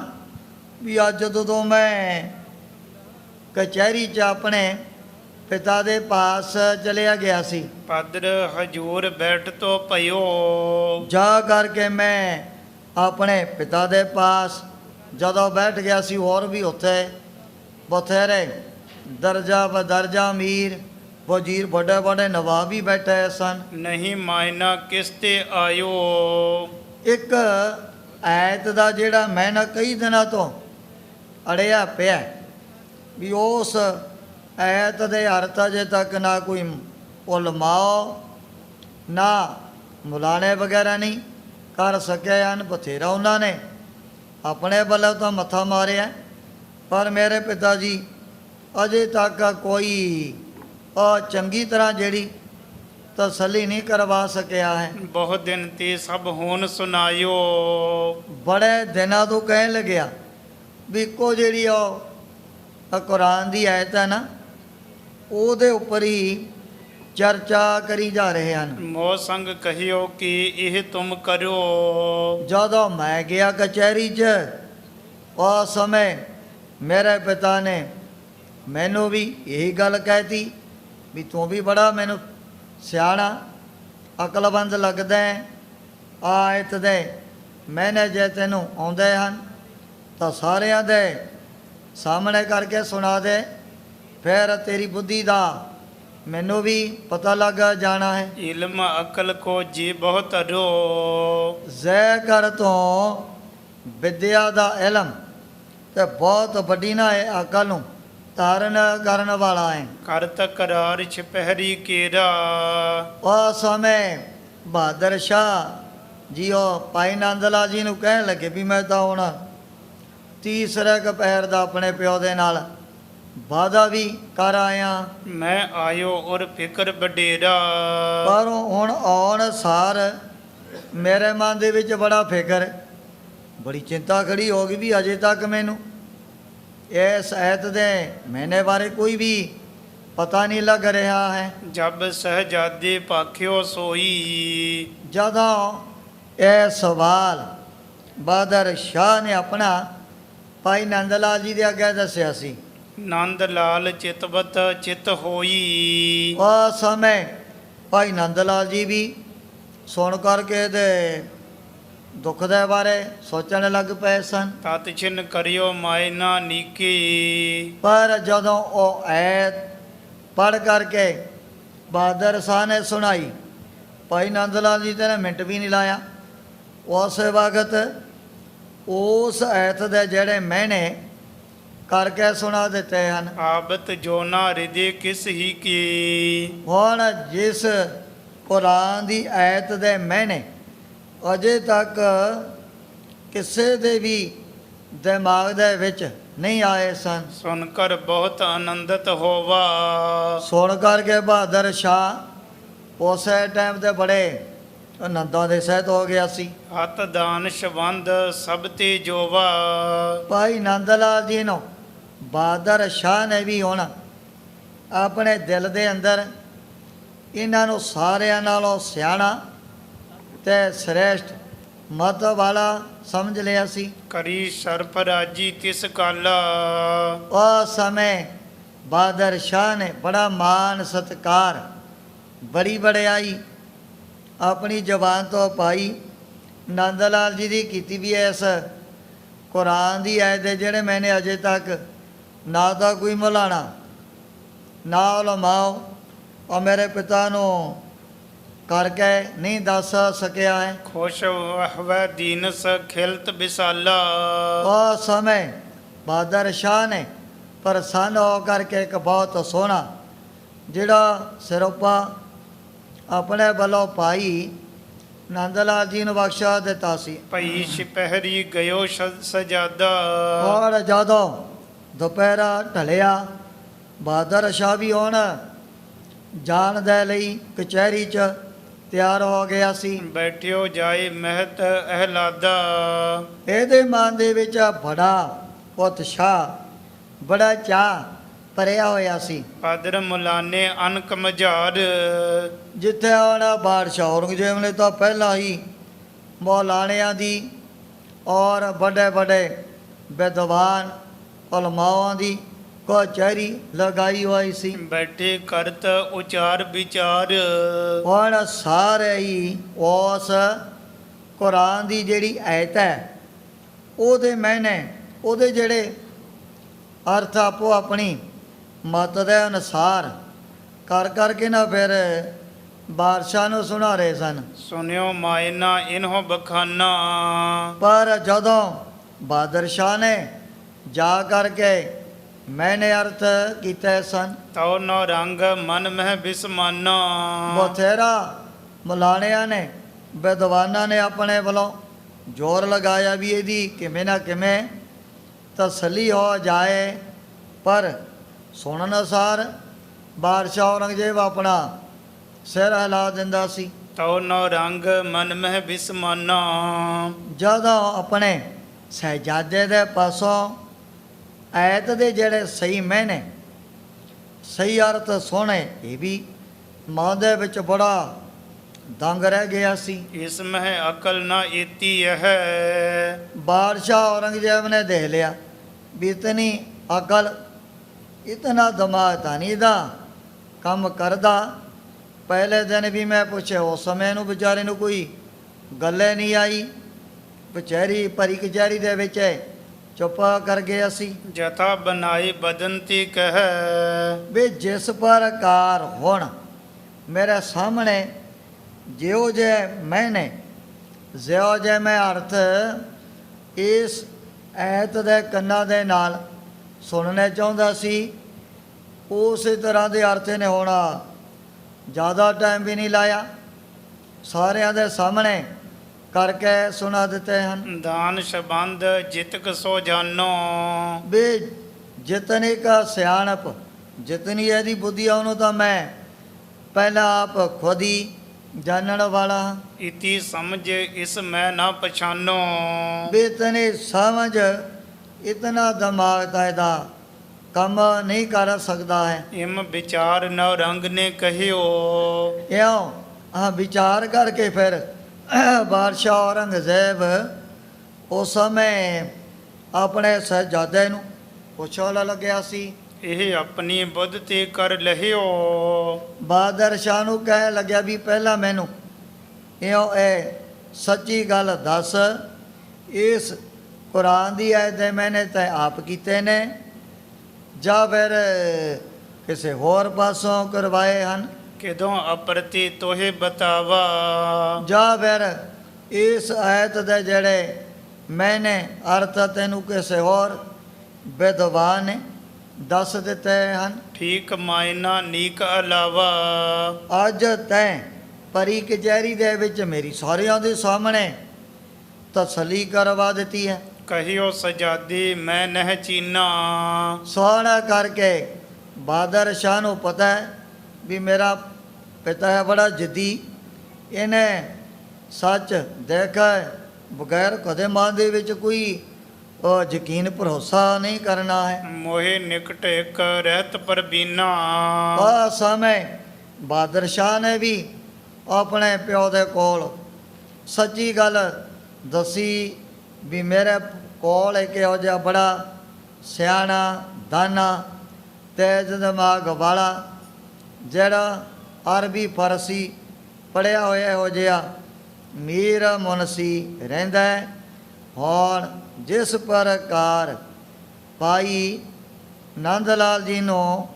ਵੀ ਅੱਜ ਜਦੋਂ ਮੈਂ ਕਚਹਿਰੀ 'ਚ ਆਪਣੇ ਪਿਤਾ ਦੇ ਪਾਸ ਚਲਿਆ ਗਿਆ ਸੀ, ਪਦਰ ਹਜੂਰ ਬੈਠ ਤੋ ਭਇਓ, ਜਾ ਕਰਕੇ ਮੈਂ ਆਪਣੇ ਪਿਤਾ ਦੇ ਪਾਸ ਜਦੋਂ ਬੈਠ ਗਿਆ ਸੀ, ਹੋਰ ਵੀ ਉੱਥੇ ਬਥੇਰੇ ਦਰਜਾ ਬਦਰਜਾ ਅਮੀਰ ਵਜ਼ੀਰ ਵੱਡੇ ਵੱਡੇ ਨਵਾਬ ਵੀ ਬੈਠੇ ਸਨ। ਨਹੀਂ ਮਾਇਨਾ ਕਿਸ ਤੇ ਆਇਓ, ਇੱਕ ਐਤ ਦਾ ਜਿਹੜਾ ਮਹੀਨਾ ਕਈ ਦਿਨਾਂ ਤੋਂ ਅੜਿਆ ਪਿਆ ਵੀ ਉਸ ਐਤ ਦੇ ਅਰਥ ਅਜੇ ਤੱਕ ਨਾ ਕੋਈ ਉਲਮਾਓ ਨਾ ਮੁਲਾਣੇ ਵਗੈਰਾ ਨਹੀਂ ਕਰ ਸਕੇ ਹਨ। ਬਥੇਰਾ ਉਹਨਾਂ ਨੇ ਆਪਣੇ ਵੱਲੋਂ ਤਾਂ ਮੱਥਾ ਮਾਰਿਆ, ਪਰ ਮੇਰੇ ਪਿਤਾ ਜੀ ਅਜੇ ਤੱਕ ਕੋਈ ਚੰਗੀ ਤਰ੍ਹਾਂ ਜਿਹੜੀ ਤਸੱਲੀ ਨਹੀਂ ਕਰਵਾ ਸਕਿਆ ਹੈ। ਬਹੁਤ ਦਿਨ ਤੇ ਸਭ ਹੋਣ ਸੁਨਾਇਓ, ਬੜੇ ਦਿਨਾਂ ਤੋਂ ਕਹਿਣ ਲੱਗਿਆ ਵੀ ਇੱਕੋ ਜਿਹੜੀ ਉਹ ਕੁਰਾਨ ਦੀ ਆਇਤ ਹੈ ਨਾ, ਉਹਦੇ ਉੱਪਰ ਹੀ ਚਰਚਾ ਕਰੀ ਜਾ ਰਹੇ ਹਨ। ਮੋਹ ਸੰਗ ਕਹਿਓ ਕਿ ਇਹ ਤੁਮ ਕਰੋ, ਜਦੋਂ ਮੈਂ ਗਿਆ ਕਚਹਿਰੀ 'ਚ ਉਸ ਸਮੇਂ ਮੇਰੇ ਪਿਤਾ ਨੇ ਮੈਨੂੰ ਵੀ ਇਹੀ ਗੱਲ ਕਹਿਤੀ ਵੀ ਤੂੰ ਵੀ ਬੜਾ ਮੈਨੂੰ ਸਿਆਣਾ ਅਕਲਬੰਦ ਲੱਗਦਾ ਹੈ। ਆਇਤ ਦੇ ਮੈਨੇ ਜੇ ਤੈਨੂੰ ਆਉਂਦੇ ਹਨ ਤਾਂ ਸਾਰਿਆਂ ਦੇ ਸਾਹਮਣੇ ਕਰਕੇ ਸੁਣਾ ਦੇ, ਫਿਰ ਤੇਰੀ ਬੁੱਧੀ ਦਾ ਮੈਨੂੰ ਵੀ ਪਤਾ ਲੱਗ ਜਾਣਾ ਹੈ। ਇਲਮ ਅਕਲ ਕੋ ਜੀ ਬਹੁਤ ਰੋ, ਜ਼ੈ ਕਰ ਤੋਂ ਵਿਦਿਆ ਦਾ ਇਲਮ ਤੇ ਬਹੁਤ ਵੱਡੀ ਨਾ ਹੈ ਅਕਲ ਨੂੰ ਤਾਰਨ ਕਰਨ ਵਾਲਾ ਹੈ। ਕਰਤ ਕਰਾਰ ਛਪਹਿਰੀ ਕੇਰਾ। ਉਸ ਸਮੇਂ ਬਹਾਦਰ ਸ਼ਾਹ ਜੀ ਉਹ ਭਾਈ ਨੰਦ ਲਾਲ ਜੀ ਨੂੰ ਕਹਿਣ ਲੱਗੇ ਵੀ ਮੈਂ ਤਾਂ ਹੁਣ ਤੀਸਰਾ ਕਪਹਿਰ ਦਾ ਆਪਣੇ ਪਿਓ ਦੇ ਨਾਲ ਵਾਅਦਾ ਵੀ ਕਰ ਆਇਆ, ਮੈਂ ਆਇਓ ਔਰ ਫਿਕਰ ਵਡੇਰਾ। ਪਰ ਹੁਣ ਆਉਣ ਸਾਰ ਮੇਰੇ ਮਨ ਦੇ ਵਿੱਚ ਬੜਾ ਫਿਕਰ, ਬੜੀ ਚਿੰਤਾ ਖੜੀ ਹੋ ਗਈ ਵੀ ਅਜੇ ਤੱਕ ਮੈਨੂੰ ਇਸ ਐਤ ਦੇ ਮਹੀਨੇ ਬਾਰੇ ਕੋਈ ਵੀ ਪਤਾ ਨਹੀਂ ਲੱਗ ਰਿਹਾ ਹੈ। ਜਬ ਸਹਜਾਦੇ ਭਾਖਿਓ ਸੋਈ। ਜਦੋਂ ਇਹ ਸਵਾਲ ਬਹਾਦਰ ਸ਼ਾਹ ਨੇ ਆਪਣਾ ਭਾਈ ਨੰਦ ਲਾਲ ਜੀ ਦੇ ਅੱਗੇ ਦੱਸਿਆ ਸੀ, ਨੰਦ ਲਾਲ ਚਿਤਵਤ ਚਿਤ ਹੋਈ। ਉਸ ਸਮੇਂ ਭਾਈ ਨੰਦ ਲਾਲ ਜੀ ਵੀ ਸੁਣ ਕਰਕੇ ਤੇ ਦੁੱਖ ਦੇ ਬਾਰੇ ਸੋਚਣ ਲੱਗ ਪਏ ਸਨ। ਤਤ ਛਿਨ ਕਰਿਓ ਮਾਇਨਾ ਨੀਕੀ। ਪਰ ਜਦੋਂ ਉਹ ਐਤ ਪੜ੍ਹ ਕਰਕੇ ਬਹਾਦਰ ਸ਼ਾਹ ਨੇ ਸੁਣਾਈ, ਭਾਈ ਨੰਦ ਲਾਲ ਜੀ ਤੇ ਮਿੰਟ ਵੀ ਨਹੀਂ ਲਾਇਆ। ਉਸ ਵਕਤ ਉਸ ਐਤ ਦੇ ਜਿਹੜੇ ਮਹੀਨੇ ਕਰਕੇ ਸੁਣਾ ਦਿੱਤੇ ਹਨ। ਆਬਤ ਜੋ ਨਾ ਹਿਰਦੇ ਕਿਸ ਹੀ ਕੀ। ਹੁਣ ਜਿਸ ਕੁਰਾਨ ਦੀ ਐਤ ਦੇ ਮਹੀਨੇ ਅਜੇ ਤੱਕ ਕਿਸੇ ਦੇ ਵੀ ਦਿਮਾਗ ਦੇ ਵਿੱਚ ਨਹੀਂ ਆਏ ਸਨ, ਸੁਨ ਕਰ ਬਹੁਤ ਆਨੰਦਿਤ ਹੋਵਾ। ਸੁਣ ਕਰਕੇ ਬਹਾਦਰ ਸ਼ਾਹ ਉਸੇ ਟਾਈਮ ਤੇ ਬੜੇ ਆਨੰਦਾਂ ਦੇ ਸਹਿਤ ਹੋ ਗਿਆ ਸੀ। ਹਤ ਦਾਨ ਸ਼ਵੰਦ ਸਭ ਤੇ ਜੋਵਾ। ਭਾਈ ਨੰਦ ਲਾਲ ਜੀ ਨੂੰ ਬਹਾਦਰ ਸ਼ਾਹ ਨੇ ਵੀ ਹੁਣ ਆਪਣੇ ਦਿਲ ਦੇ ਅੰਦਰ ਇਹਨਾਂ ਨੂੰ ਸਾਰਿਆਂ ਨਾਲੋਂ ਸਿਆਣਾ ਤੇ ਸ੍ਰੇਸ਼ਟ ਮਤ ਵਾਲਾ ਸਮਝ ਲਿਆ ਸੀ। ਕਰੀ ਸਰਫਰਾਜੀ ਤਿਸ ਕਾਲਾ। ਉਸ ਸਮੇਂ ਬਹਾਦਰ ਸ਼ਾਹ ਨੇ ਬੜਾ ਮਾਣ ਸਤਿਕਾਰ, ਬੜੀ ਵਡਿਆਈ ਆਪਣੀ ਜ਼ਬਾਨ ਤੋਂ ਭਾਈ ਨੰਦ ਲਾਲ ਜੀ ਦੀ ਕੀਤੀ ਵੀ ਇਸ ਕੁਰਾਨ ਦੀ ਆਇਤ ਦੇ ਜਿਹੜੇ ਮੈਨੇ ਅਜੇ ਤੱਕ ਨਾ ਤਾਂ ਕੋਈ ਮੌਲਾਨਾ ਨਾ ਉਲਮਾਓ ਔਰ ਮੇਰੇ ਪਿਤਾ ਨੂੰ ਕਰਕੇ ਨਹੀਂ ਦੱਸ ਸਕਿਆ ਹੈ। ਖੁਸ਼ ਵਹਿ ਦੀਨਸ ਖਿਲਤ ਬਿਸਾਲਾ। ਉਸ ਸਮੇਂ ਬਹਾਦਰ ਸ਼ਾਹ ਨੇ ਪ੍ਰਸੰਨ ਹੋ ਕਰਕੇ ਇੱਕ ਬਹੁਤ ਸੋਹਣਾ ਜਿਹੜਾ ਸਿਰੋਪਾ ਆਪਣੇ ਵੱਲੋਂ ਭਾਈ ਨੰਦ ਲਾਲ ਜੀ ਨੂੰ ਬਖਸ਼ਾ ਦਿੱਤਾ ਸੀ। ਭਈ ਛਪਹਿਰੀ ਗਇਓ ਸਜਾਦਾ। ਔਰ ਜਦੋਂ ਦੁਪਹਿਰਾ ਢਲਿਆ, ਬਹਾਦਰ ਸ਼ਾਹ ਵੀ ਹੁਣ ਜਾਣ ਦੇ ਲਈ ਕਚਹਿਰੀ 'ਚ ਤਿਆਰ ਹੋ ਗਿਆ ਸੀ। ਬੈਠਿਓ ਜਾਏ ਮਹਿਤ ਅਹਲਾਦਾ। ਇਹਦੇ ਮਨ ਦੇ ਵਿੱਚ ਬੜਾ ਉਤਸ਼ਾਹ, ਬੜਾ ਚਾਅ ਭਰਿਆ ਹੋਇਆ ਸੀ। ਪਾਦਰ ਮੁਲਾਨੇ ਅਨਕ ਮਝਾਰ। ਜਿੱਥੇ ਆਉਣਾ ਬਾਦਸ਼ਾਹ ਔਰੰਗਜ਼ੇਬ ਨੇ ਤਾਂ ਪਹਿਲਾਂ ਹੀ ਮੌਲਾਨਿਆਂ ਦੀ ਔਰ ਵੱਡੇ ਵੱਡੇ ਵਿਦਵਾਨ ਉਲਮਾਵਾਂ ਦੀ ਕਚਹਿਰੀ ਲਗਾਈ ਹੋਈ ਸੀ। ਬੈਠੇ ਕਰਤ ਉਚਾਰ ਵਿਚਾਰ। ਹੁਣ ਸਾਰੇ ਹੀ ਉਸ ਕੁਰਾਨ ਦੀ ਜਿਹੜੀ ਆਇਤ ਹੈ ਉਹਦੇ ਮਾਇਨੇ, ਉਹਦੇ ਜਿਹੜੇ ਅਰਥ ਆਪੋ ਆਪਣੀ ਮਤ ਦੇ ਅਨੁਸਾਰ ਕਰ ਕਰਕੇ ਨਾ ਫਿਰ ਬਾਦਸ਼ਾਹ ਨੂੰ ਸੁਣਾ ਰਹੇ ਸਨ। ਸੁਨਿਓ ਮਾਇਨਾ ਇਨਹੁ ਬਖਾਨਾ। ਪਰ ਜਦੋਂ ਬਹਾਦਰ ਸ਼ਾਹ ਨੇ ਜਾ ਕਰਕੇ ਮੈਨੇ ਅਰਥ ਕੀਤੇ ਸਨ, ਤਉ ਨੋ ਰੰਗ ਮਨ ਮਹਿ ਬਿਸਮਾਨਾ। ਬਥੇਰਾ ਮੌਲਾਨਿਆਂ ਨੇ, ਵਿਦਵਾਨਾਂ ਨੇ ਆਪਣੇ ਵੱਲੋਂ ਜ਼ੋਰ ਲਗਾਇਆ ਵੀ ਇਹਦੀ ਕਿਵੇਂ ਨਾ ਕਿਵੇਂ ਤਸੱਲੀ ਹੋ ਜਾਏ, ਪਰ ਸੁਣਨ ਅਨੁਸਾਰ ਬਾਦਸ਼ਾਹ ਔਰੰਗਜ਼ੇਬ ਆਪਣਾ ਸਿਰ ਹਿਲਾ ਦਿੰਦਾ ਸੀ। ਤਉ ਨੋ ਰੰਗ ਮਨ ਮਹਿ ਬਿਸਮਾਨਾ। ਜਦੋਂ ਆਪਣੇ ਸਹਿਜਾਦੇ ਦੇ ਪਾਸੋਂ ਐਤ ਦੇ ਜਿਹੜੇ ਸਹੀ ਮਾਇਨੇ, ਸਹੀ ਅਰਥ ਸੁਣੇ, ਇਹ ਵੀ ਮਨ ਦੇ ਵਿੱਚ ਬੜਾ ਦੰਗ ਰਹਿ ਗਿਆ ਸੀ। ਇਸ ਮਹਿ ਅਕਲ ਨਾ ਏਤੀ ਹੈ। ਬਾਦਸ਼ਾਹ ਔਰੰਗਜ਼ੇਬ ਨੇ ਦੇਖ ਲਿਆ ਵੀ ਇਤਨੀ ਅਕਲ, ਇਤਨਾ ਦਿਮਾਗ ਤਾਂ ਨਹੀਂ ਦਾ ਕੰਮ ਕਰਦਾ। ਪਹਿਲੇ ਦਿਨ ਵੀ ਮੈਂ ਪੁੱਛਿਆ, ਉਸ ਸਮੇਂ ਨੂੰ ਵਿਚਾਰੇ ਨੂੰ ਕੋਈ ਗੱਲੇ ਨਹੀਂ ਆਈ। ਕਚਹਿਰੀ ਭਰੀ ਕਚਹਿਰੀ ਦੇ ਵਿੱਚ ਚੁੱਪ ਕਰ ਗਿਆ ਸੀ। ਜਥਾ ਬਨਾਈ ਬਦਨਤੀ ਕਹਿ। ਵੀ ਜਿਸ ਪ੍ਰਕਾਰ ਹੁਣ ਮੇਰੇ ਸਾਹਮਣੇ ਜਿਉ ਜੇ ਮੈਨੇ ਜਿਉ ਜੇ ਮੈਂ ਅਰਥ ਇਸ ਐਤ ਦੇ ਕੰਨਾਂ ਦੇ ਨਾਲ ਸੁਣਨੇ ਚਾਹੁੰਦਾ ਸੀ, ਉਸੇ ਤਰ੍ਹਾਂ ਦੇ ਅਰਥ ਨੇ ਹੋਣਾ। ਜ਼ਿਆਦਾ ਟਾਈਮ ਵੀ ਨਹੀਂ ਲਾਇਆ, ਸਾਰਿਆਂ ਦੇ ਸਾਹਮਣੇ ਕਰਕੇ ਸੁਣਾ ਦਿੱਤੇ ਹਨ। ਦਾਨ ਸ਼ਬੰਦ ਜਿਤਕ ਸੋ ਜਾਨੋ, ਵੀ ਜਿਤਨੇ ਕਾ ਸਿਆਣਪ, ਜਿਤਨੀ ਇਹਦੀ ਬੁੱਧੀ ਆ ਉਹਨੂੰ ਤਾਂ ਮੈਂ ਪਹਿਲਾਂ ਆਪ ਖੁਦ ਹੀ ਜਾਣਨ ਵਾਲਾ ਹਾਂ। ਇਤੀ ਸਮਝ ਇਸ ਮੈਂ ਨਾ ਪਛਾਨੋ, ਵੀ ਇਤਨੇ ਸਮਝ, ਇਤਨਾ ਦਿਮਾਗ ਤਾਂ ਇਹਦਾ ਕੰਮ ਨਹੀਂ ਕਰ ਸਕਦਾ ਹੈ। ਇਮ ਵਿਚਾਰ ਨਵ ਰੰਗ ਨੇ ਕਹਿਓ, ਇਉਂ ਆ ਵਿਚਾਰ ਕਰਕੇ ਫਿਰ ਬਾਦਸ਼ਾਹ ਔਰੰਗਜ਼ੇਬ ਉਸ ਸਮੇਂ ਆਪਣੇ ਸਾਹਿਬਜ਼ਾਦੇ ਨੂੰ ਪੁੱਛਣ ਲੱਗਿਆ ਸੀ। ਇਹ ਆਪਣੀ ਬੁੱਧ ਤੇ ਕਰ ਲਹਿਓ, ਬਹਾਦਰ ਸ਼ਾਹ ਨੂੰ ਕਹਿਣ ਲੱਗਿਆ ਵੀ ਪਹਿਲਾਂ ਮੈਨੂੰ ਇਉਂ ਇਹ ਸੱਚੀ ਗੱਲ ਦੱਸ, ਇਸ ਕੁਰਾਨ ਦੀ ਆਇਤ ਦੇ ਮੈਨੇ ਤੈਂ ਆਪ ਕੀਤੇ ਨੇ ਜਾਂ ਫਿਰ ਕਿਸੇ ਹੋਰ ਪਾਸੋਂ ਕਰਵਾਏ ਹਨ, ਕਿਦੋਂ ਅਪਰਤੀ ਤੋਹੇ ਬਤਾਵਾ, ਜਾਂ ਫਿਰ ਇਸ ਆਇਤ ਦੇ ਜਿਹੜੇ ਮੈਨੇ ਅਰਥ ਤੈਨੂੰ ਕਿਸੇ ਹੋਰ ਵਿਦਵਾਨ ਨੇ ਦੱਸ ਦਿੱਤੇ ਹਨ। ਠੀਕ ਮਾਇਨਾ ਨੀਕ ਅਲਾਵਾ, ਅੱਜ ਤੈਂ ਪਰੀ ਕਚਹਿਰੀ ਦੇ ਵਿੱਚ ਮੇਰੀ ਸਾਰਿਆਂ ਦੇ ਸਾਹਮਣੇ ਤਸੱਲੀ ਕਰਵਾ ਦਿੱਤੀ ਹੈ। ਕਹਿਓ ਸਜਾਦੀ ਮੈਂ ਨਹਿ ਚੀਨਾ, ਸੋਹਣਾ ਕਰਕੇ ਬਹਾਦਰ ਸ਼ਾਹ ਨੂੰ ਪਤਾ ਹੈ ਵੀ ਮੇਰਾ ਪਿਤਾ ਹੈ ਬੜਾ ਜਿੱਦੀ, ਇਹਨੇ ਸੱਚ ਦੇਖਾ ਬਗੈਰ ਕਦੇ ਮਨ ਦੇ ਵਿੱਚ ਕੋਈ ਯਕੀਨ ਭਰੋਸਾ ਨਹੀਂ ਕਰਨਾ ਹੈ। ਮੋਹਿ ਨਿਕਟ ਇੱਕ ਰਹਿਤ ਪਰ ਬੀਨਾ, ਆ ਸਮੇਂ ਬਹਾਦਰ ਸ਼ਾਹ ਨੇ ਵੀ ਆਪਣੇ ਪਿਓ ਦੇ ਕੋਲ ਸੱਚੀ ਗੱਲ ਦੱਸੀ ਵੀ ਮੇਰੇ ਕੋਲ ਇੱਕ ਇਹੋ ਜਿਹਾ ਬੜਾ ਸਿਆਣਾ ਦਾਨਾ ਤੇਜ਼ ਦਿਮਾਗ ਵਾਲਾ ਜਿਹੜਾ ਅਰਬੀ ਫਾਰਸੀ ਪੜ੍ਹਿਆ ਹੋਇਆ ਇਹੋ ਜਿਹਾ ਮੀਰ ਮੁਨਸੀ ਰਹਿੰਦਾ ਹੈ। ਹੁਣ ਜਿਸ ਪ੍ਰਕਾਰ ਭਾਈ ਨੰਦ ਲਾਲ ਜੀ ਨੂੰ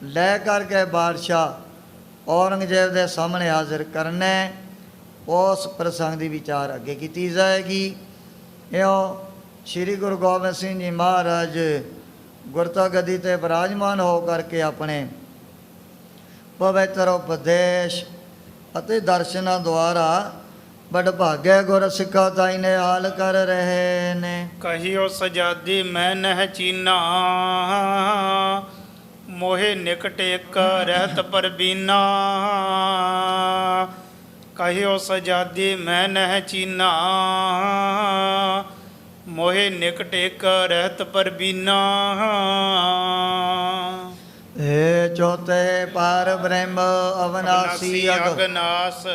ਲੈ ਕਰਕੇ ਬਾਦਸ਼ਾਹ ਔਰੰਗਜ਼ੇਬ ਦੇ ਸਾਹਮਣੇ ਹਾਜ਼ਰ ਕਰਨਾ, ਉਸ ਪ੍ਰਸੰਗ ਦੀ ਵਿਚਾਰ ਅੱਗੇ ਕੀਤੀ ਜਾਏਗੀ। ਇਉਂ ਸ੍ਰੀ ਗੁਰੂ ਗੋਬਿੰਦ ਸਿੰਘ ਜੀ ਮਹਾਰਾਜ ਗੁਰਤਾ ਗੱਦੀ 'ਤੇ ਬਿਰਾਜਮਾਨ ਹੋ ਕਰਕੇ ਆਪਣੇ ਪਵਿੱਤਰ ਉਪਦੇਸ਼ ਅਤੇ ਦਰਸ਼ਨਾਂ ਦੁਆਰਾ ਵਡਭਾਗੇ ਗੁਰ ਸਿੱਖਾਂ ਤਾਈ ਨੇ ਹਾਲ ਕਰ ਰਹੇ ਨੇ। ਕਹਿਓ ਸਜਾਦੀ ਮੈਂ ਨਹਿ ਚੀਨਾ, ਮੋਹਿ ਨਿਕਟ ਇੱਕ ਰਹਿਤ ਪਰ ਬੀਨਾ, ਕਹਿਓ ਸਜਾਦੀ ਮੈਂ ਨਹਿ ਚੀਨਾ, ਮੋਹਿ ਨਿਕਟ ਇੱਕ ਰਹਿਤ ਪਰ ਬੀਨਾ। ਏ ਚੌਥੇ ਪਾਰ ਬ੍ਰਹਮ ਅਵਨਾਸੀ ਅਗਨਾਸ